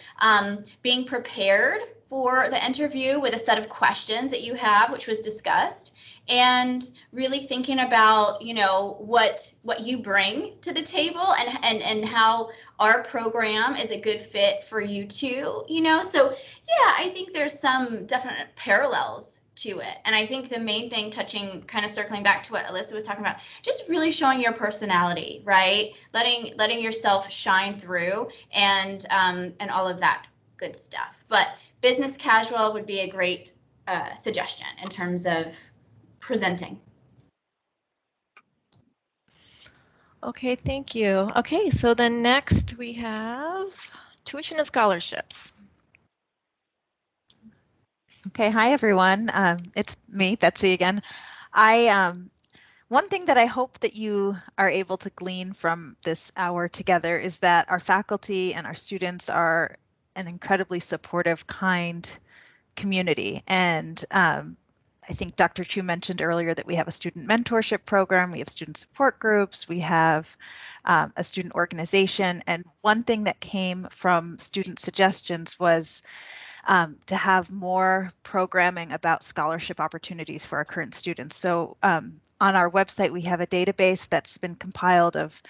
[SPEAKER 2] Being prepared for the interview with a set of questions that you have, which was discussed, and really thinking about, you know, what you bring to the table and how our program is a good fit for you too, you know. So yeah, I think there's some definite parallels to it. And I think the main thing, kind of circling back to what Alyssa was talking about, just really showing your personality, right? Letting yourself shine through and all of that good stuff. But business casual would be a great suggestion in terms of presenting.
[SPEAKER 8] Okay, thank you. Okay, so then next we have tuition and scholarships.
[SPEAKER 1] Okay, hi everyone. It's me, Betsy again. One thing that I hope that you are able to glean from this hour together is that our faculty and our students are an incredibly supportive, kind community. And I think Dr. Chu mentioned earlier that we have a student mentorship program, we have student support groups, we have a student organization. And one thing that came from student suggestions was to have more programming about scholarship opportunities for our current students. So on our website, we have a database that's been compiled of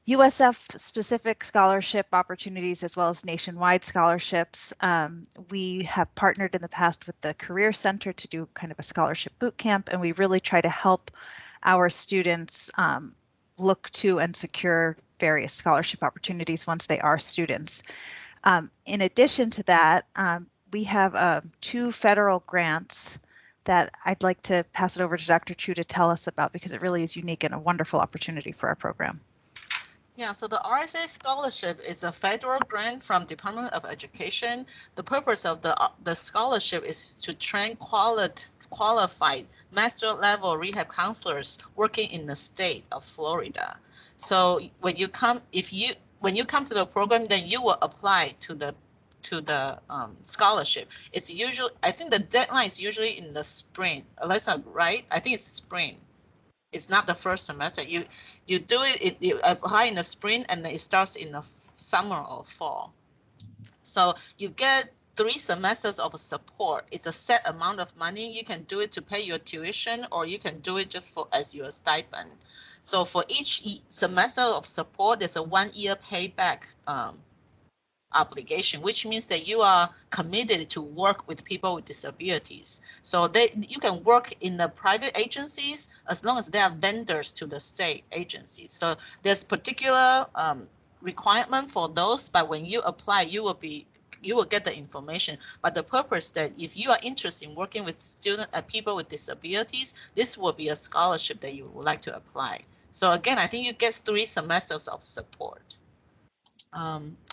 [SPEAKER 1] USF specific scholarship opportunities as well as nationwide scholarships. We have partnered in the past with the Career Center to do kind of a scholarship boot camp, and we really try to help our students look to and secure various scholarship opportunities once they are students. In addition to that, we have 2 federal grants that I'd like to pass it over to Dr. Chu to tell us about because it really is unique and a wonderful opportunity for our program.
[SPEAKER 3] Yeah, so the RSA scholarship is a federal grant from Department of Education. The purpose of the scholarship is to train qualified master level rehab counselors working in the state of Florida. So when you come to the program, then you will apply to the scholarship. It's usually, I think the deadline is usually in the spring. Unless I'm right, I think it's spring. It's not the first semester. You do it, you apply in the spring, and then it starts in the summer or fall. So you get 3 semesters of support. It's a set amount of money. You can do it to pay your tuition, or you can do it just for as your stipend. So for each semester of support, there's a 1-year payback obligation, which means that you are committed to work with people with disabilities. So you can work in the private agencies as long as they are vendors to the state agencies. So there's particular requirement for those, but when you apply, you will get the information. But the purpose that if you are interested in working with people with disabilities, this will be a scholarship that you would like to apply. So again, I think you get 3 semesters of support.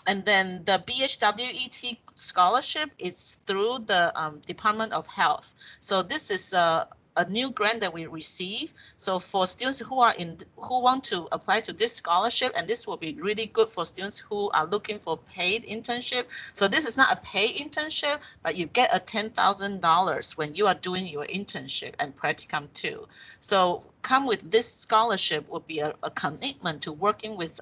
[SPEAKER 3] And then the BHWET scholarship is through the Department of Health. So this is a new grant that we receive. So for students who want to apply to this scholarship, and this will be really good for students who are looking for paid internship. So this is not a paid internship, but you get a $10,000 when you are doing your internship and practicum too. So come with this scholarship will be a commitment to working with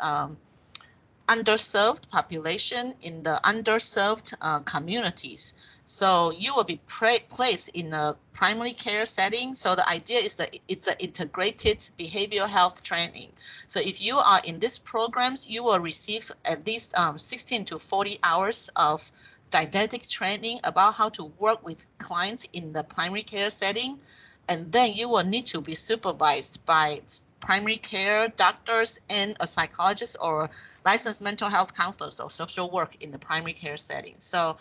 [SPEAKER 3] underserved population in the underserved communities. So you will be placed in a primary care setting. So the idea is that it's an integrated behavioral health training. So if you are in these programs, you will receive at least 16 to 40 hours of didactic training about how to work with clients in the primary care setting. And then you will need to be supervised by primary care doctors and a psychologist or licensed mental health counselors or social work in the primary care setting. So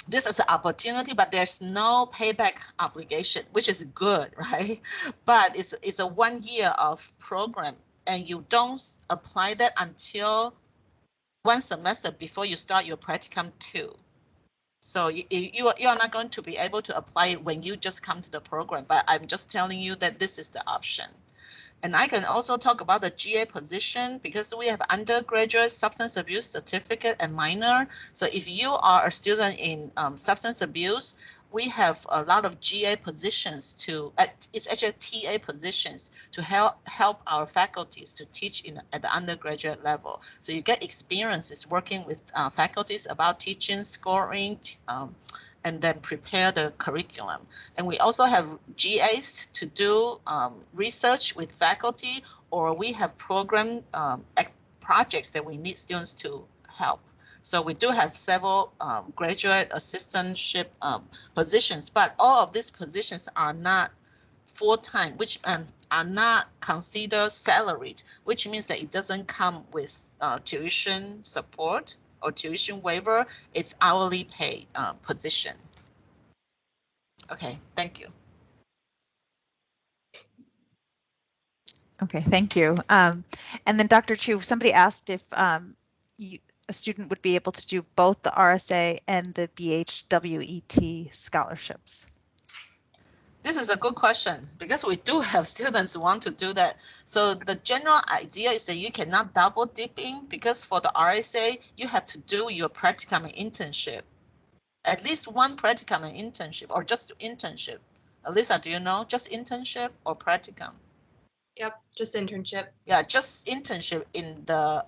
[SPEAKER 3] this is an opportunity, but there's no payback obligation, which is good, right? But it's a 1 year of program, and you don't apply that until 1 semester before you start your practicum 2. So you are not going to be able to apply it when you just come to the program, but I'm just telling you that this is the option. And I can also talk about the GA position because we have undergraduate substance abuse certificate and minor. So if you are a student in substance abuse, we have a lot of GA positions it's actually TA positions to help our faculties to teach at the undergraduate level. So you get experiences working with faculties about teaching, scoring, and then prepare the curriculum. And we also have GAs to do research with faculty, or we have program projects that we need students to help. So we do have several graduate assistantship positions, but all of these positions are not full-time, which are not considered salaried, which means that it doesn't come with tuition support or tuition waiver. It's hourly paid position. Okay, thank you.
[SPEAKER 1] Okay, thank you. And then Dr. Chu, somebody asked if a student would be able to do both the RSA and the BHWET scholarships.
[SPEAKER 3] This is a good question because we do have students who want to do that. So the general idea is that you cannot double dipping because for the RSA, you have to do your practicum and internship. At least one practicum and internship or just internship. Alyssa, do you know just internship or practicum?
[SPEAKER 4] Yep, just internship.
[SPEAKER 3] Yeah, just internship in the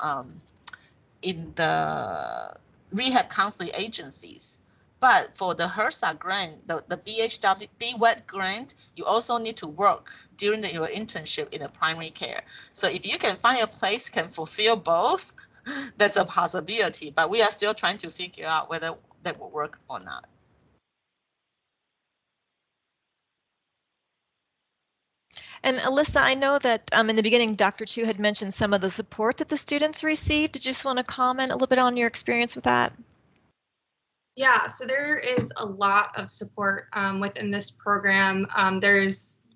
[SPEAKER 3] rehab counseling agencies. But for the HRSA grant, the BHWET grant, you also need to work during your internship in the primary care. So if you can find a place can fulfill both, that's a possibility. But we are still trying to figure out whether that will work or not.
[SPEAKER 8] And Alyssa, I know that in the beginning, Dr. Chu had mentioned some of the support that the students received. Did you just want to comment a little bit on your experience with that?
[SPEAKER 4] Yeah, so there is a lot of support within this program. There's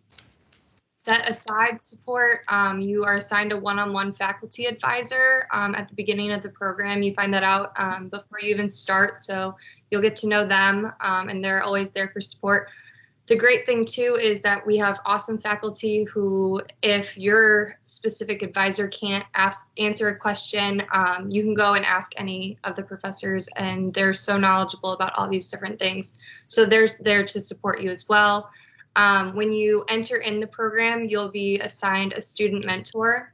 [SPEAKER 4] set aside support. You are assigned a one-on-one faculty advisor at the beginning of the program. You find that out before you even start, so you'll get to know them, and they're always there for support. The great thing too is that we have awesome faculty who, if your specific advisor can't answer a question, you can go and ask any of the professors, and they're so knowledgeable about all these different things. So they're there to support you as well. When you enter in the program, you'll be assigned a student mentor.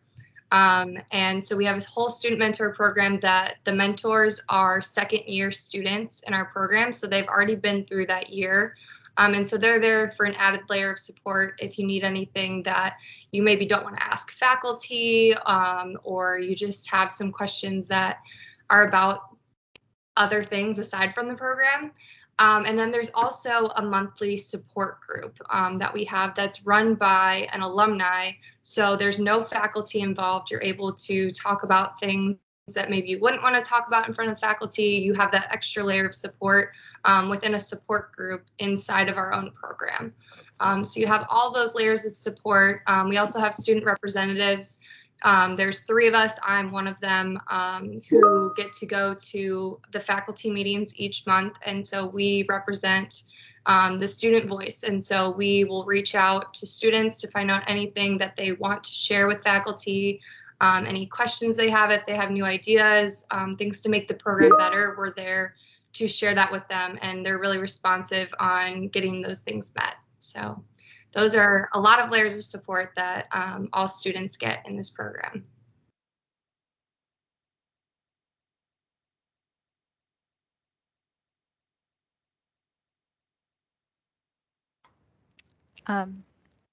[SPEAKER 4] And so we have a whole student mentor program that the mentors are second-year students in our program, so they've already been through that year. And so they're there for an added layer of support if you need anything that you maybe don't want to ask faculty, or you just have some questions that are about other things aside from the program. And then there's also a monthly support group that we have that's run by an alumni. So there's no faculty involved. You're able to talk about things that maybe you wouldn't want to talk about in front of faculty. You have that extra layer of support within a support group inside of our own program. So you have all those layers of support. We also have student representatives. There's 3 of us, I'm one of them, who get to go to the faculty meetings each month. And so we represent the student voice. And so we will reach out to students to find out anything that they want to share with faculty, any questions they have, if they have new ideas, things to make the program better. We're there to share that with them, and they're really responsive on getting those things met. So those are a lot of layers of support that all students get in this program.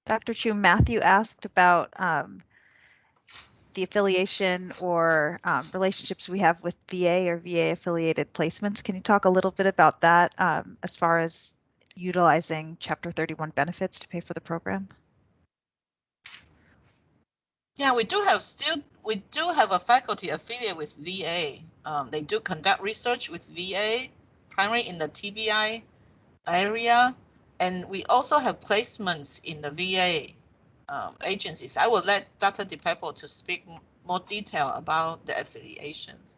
[SPEAKER 1] Dr. Chu, Matthew asked about the affiliation or relationships we have with VA or VA affiliated placements. Can you talk a little bit about that as far as utilizing Chapter 31 benefits to pay for the program?
[SPEAKER 3] Yeah, we do have a faculty affiliated with VA. They do conduct research with VA, primarily in the TBI area, and we also have placements in the VA agencies. I will let Dr. DiPeppo to speak more detail about the affiliations.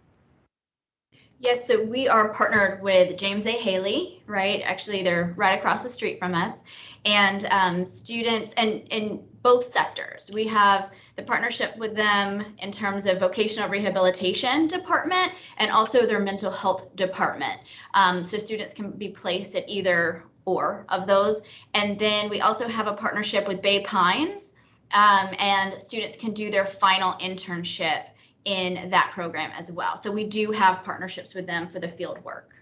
[SPEAKER 2] Yes, so we are partnered with James A. Haley, right? Actually, they're right across the street from us, and students and in both sectors. We have the partnership with them in terms of vocational rehabilitation department and also their mental health department. So students can be placed at either or of those. And then we also have a partnership with Bay Pines, and students can do their final internship in that program as well. So we do have partnerships with them for the field work.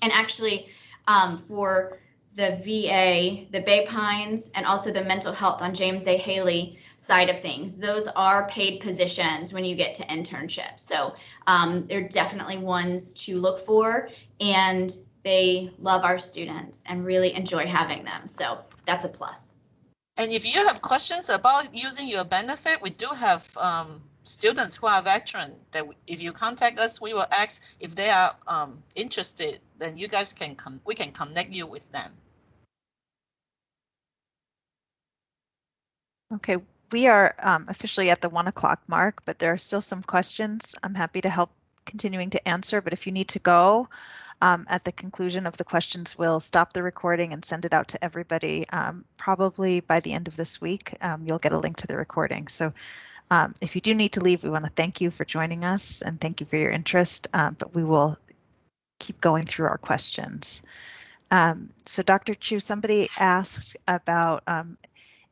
[SPEAKER 2] And actually, for the VA, the Bay Pines, and also the mental health on James A. Haley side of things, those are paid positions when you get to internship. So they're definitely ones to look for, and they love our students and really enjoy having them. So that's a plus.
[SPEAKER 3] And if you have questions about using your benefit, we do have students who are veterans that if you contact us, we will ask if they are interested, then you guys we can connect you with them.
[SPEAKER 1] Okay, we are officially at the 1 o'clock mark, but there are still some questions. I'm happy to help continuing to answer, but if you need to go, at the conclusion of the questions, we'll stop the recording and send it out to everybody. Probably by the end of this week, you'll get a link to the recording. So if you do need to leave, we want to thank you for joining us and thank you for your interest, but we will keep going through our questions. So Dr. Chu, somebody asked about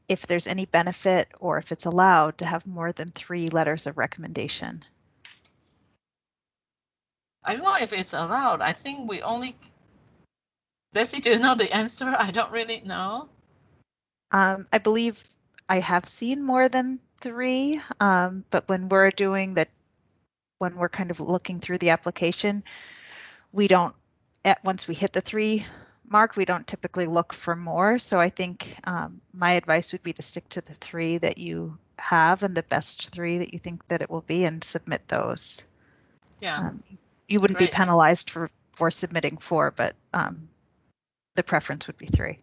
[SPEAKER 1] if there's any benefit or if it's allowed to have more than 3 letters of recommendation.
[SPEAKER 3] I don't know if it's allowed. I think we only. Bessie, do you know the answer? I don't really know.
[SPEAKER 1] I believe I have seen more than 3, but when we're doing that, when we're kind of looking through the application, we don't, once we hit the 3 mark, we don't typically look for more. So I think my advice would be to stick to the 3 that you have and the best 3 that you think that it will be and submit those.
[SPEAKER 3] Yeah.
[SPEAKER 1] You wouldn't
[SPEAKER 3] Great.
[SPEAKER 1] be penalized for submitting 4, but the preference would be 3.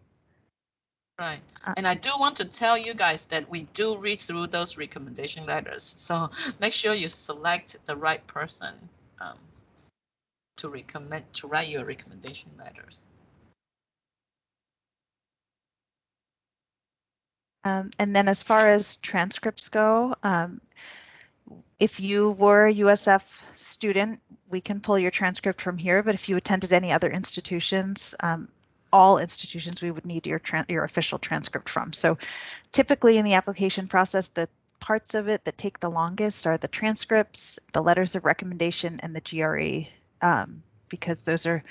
[SPEAKER 3] Right. And I do want to tell you guys that we do read through those recommendation letters. So make sure you select the right person to write your recommendation letters.
[SPEAKER 1] And then as far as transcripts go, if you were a USF student, we can pull your transcript from here, but if you attended any other institutions, all institutions, we would need your official transcript from. So typically in the application process, the parts of it that take the longest are the transcripts, the letters of recommendation, and the GRE, because those are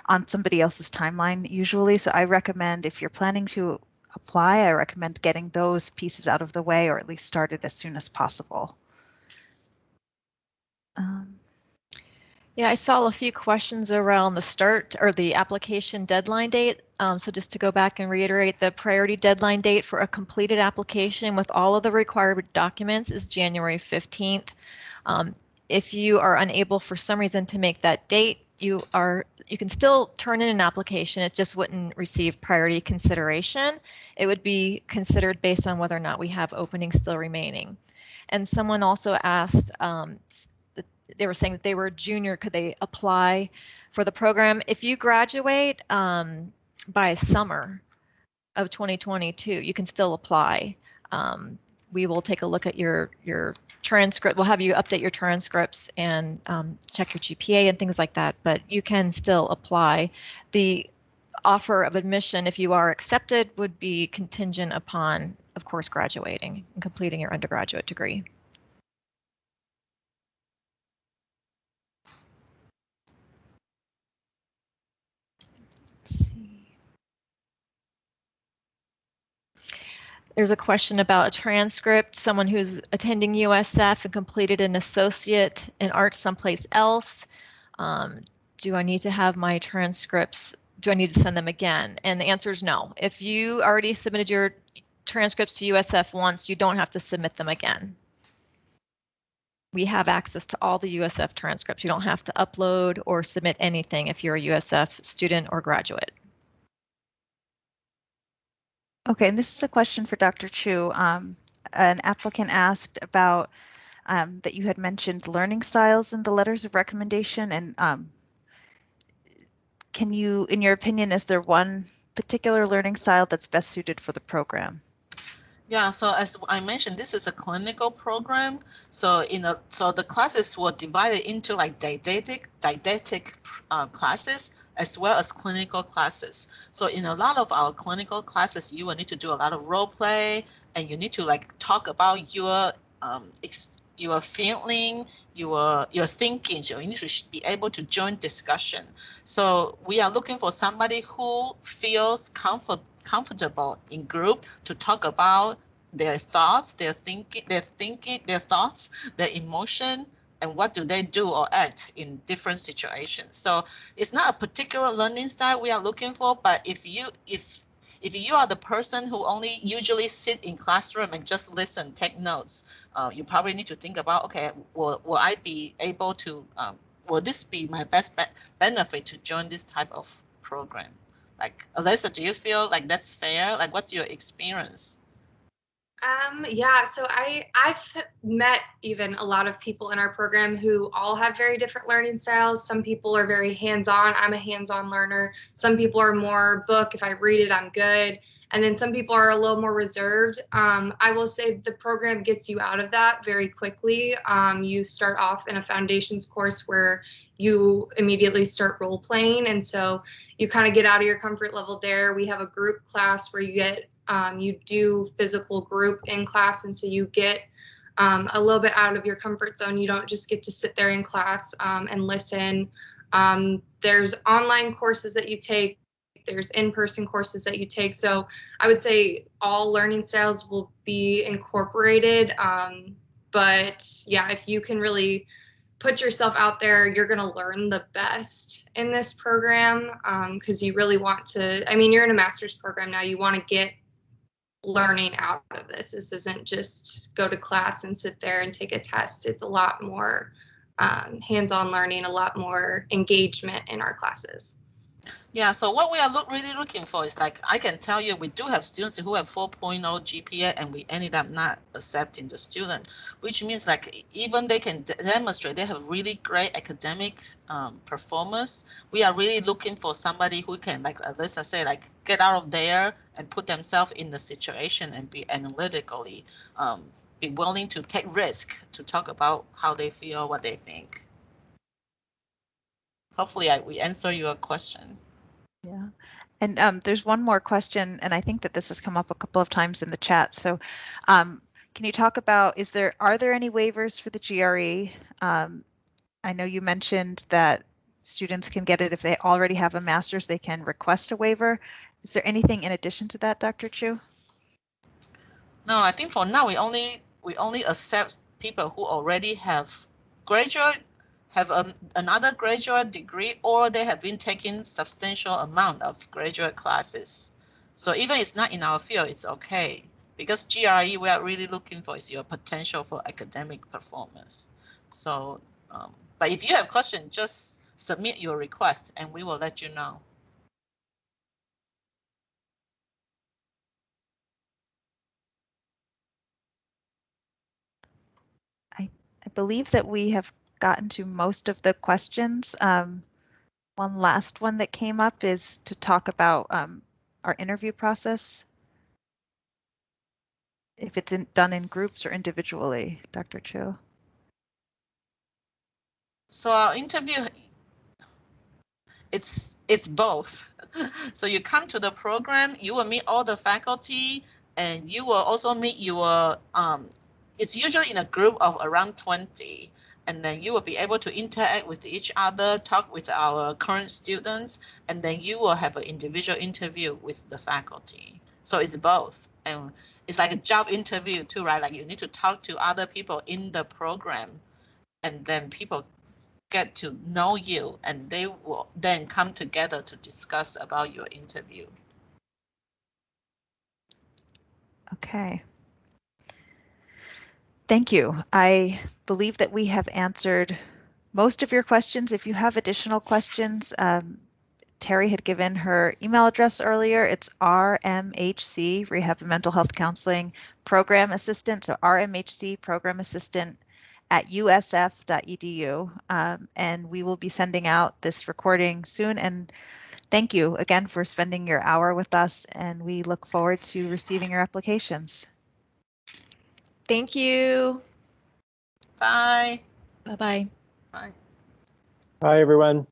[SPEAKER 1] on somebody else's timeline usually. So I recommend, if you're planning to apply, I recommend getting those pieces out of the way, or at least started as soon as possible.
[SPEAKER 8] Yeah, I saw a few questions around the start or the application deadline date. So just to go back and reiterate, the priority deadline date for a completed application with all of the required documents is January 15th. If you are unable for some reason to make that date, you can still turn in an application. It just wouldn't receive priority consideration. It would be considered based on whether or not we have openings still remaining. And someone also asked, they were saying that they were a junior, could they apply for the program? If you graduate by summer of 2022, you can still apply. We will take a look at your transcript. We'll have you update your transcripts and check your GPA and things like that, but you can still apply. The offer of admission, if you are accepted, would be contingent upon, of course, graduating and completing your undergraduate degree. There's a question about a transcript, someone who's attending USF and completed an associate in art someplace else. Do I need to have my transcripts? Do I need to send them again? And the answer is no. If you already submitted your transcripts to USF once, you don't have to submit them again. We have access to all the USF transcripts. You don't have to upload or submit anything if you're a USF student or graduate.
[SPEAKER 1] Okay, and this is a question for Dr. Chu. An applicant asked about that you had mentioned learning styles in the letters of recommendation, and can you, in your opinion, is there one particular learning style that's best suited for the program?
[SPEAKER 3] Yeah, so as I mentioned, this is a clinical program. So so the classes were divided into like didactic classes as well as clinical classes. So in a lot of our clinical classes, you will need to do a lot of role play, and you need to like talk about your feeling, your thinking. So you need to be able to join discussion. So we are looking for somebody who feels comfortable in group to talk about their thoughts, their thoughts, their emotion, and what do they do or act in different situations. So it's not a particular learning style we are looking for, but if you are the person who only usually sit in classroom and just listen, take notes, you probably need to think about, okay, will I be able to, will this be my best benefit to join this type of program? Like, Alyssa, do you feel like that's fair? Like, what's your experience?
[SPEAKER 4] Yeah, so I've met even a lot of people in our program who all have very different learning styles. Some people are very hands-on. I'm a hands-on learner. Some people are more book. If I read it, I'm good. And then some people are a little more reserved. I will say the program gets you out of that very quickly. You start off in a foundations course where you immediately start role playing. And so you kind of get out of your comfort level there. We have a group class where you do physical group in class, and so you get a little bit out of your comfort zone. You don't just get to sit there in class and listen. There's online courses that you take. There's in-person courses that you take. So I would say all learning styles will be incorporated. But yeah, if you can really put yourself out there, you're going to learn the best in this program, because you really want to, I mean, you're in a master's program now. You want to get learning out of this. This isn't just go to class and sit there and take a test. It's a lot more hands-on learning, a lot more engagement in our classes.
[SPEAKER 3] Yeah, so what we are really looking for is, like, I can tell you, we do have students who have 4.0 GPA, and we ended up not accepting the student, which means, like, even they can demonstrate they have really great academic performance. We are really looking for somebody who can, like Alyssa said, like, get out of there and put themselves in the situation and be analytically, be willing to take risk to talk about how they feel, what they think. Hopefully we answer your question.
[SPEAKER 1] Yeah. And there's one more question, and I think that this has come up a couple of times in the chat. So can you talk about, are there any waivers for the GRE? I know you mentioned that students can get it if they already have a master's, they can request a waiver. Is there anything in addition to that, Dr. Chu?
[SPEAKER 3] No, I think for now we only accept people who already have another graduate degree, or they have been taking substantial amount of graduate classes. So even it's not in our field, it's okay, because GRE, we are really looking for is your potential for academic performance. So, but if you have questions, just submit your request and we will let you know.
[SPEAKER 1] I believe that we have gotten to most of the questions. One last one that came up is to talk about our interview process. If it's done in groups or individually, Dr. Chu.
[SPEAKER 3] So our interview, it's both. So you come to the program, you will meet all the faculty, and you will also meet your, it's usually in a group of around 20, and then you will be able to interact with each other, talk with our current students, and then you will have an individual interview with the faculty. So it's both, and it's like a job interview too, right? Like you need to talk to other people in the program, and then people get to know you, and they will then come together to discuss about your interview.
[SPEAKER 1] Okay. Thank you. I believe that we have answered most of your questions. If you have additional questions, Terry had given her email address earlier. It's RMHC, Rehab and Mental Health Counseling Program Assistant. So RMHC Program Assistant at usf.edu. And we will be sending out this recording soon. And thank you again for spending your hour with us. And we look forward to receiving your applications.
[SPEAKER 8] Thank you.
[SPEAKER 3] Bye.
[SPEAKER 8] Bye-bye.
[SPEAKER 3] Bye.
[SPEAKER 7] Bye, everyone.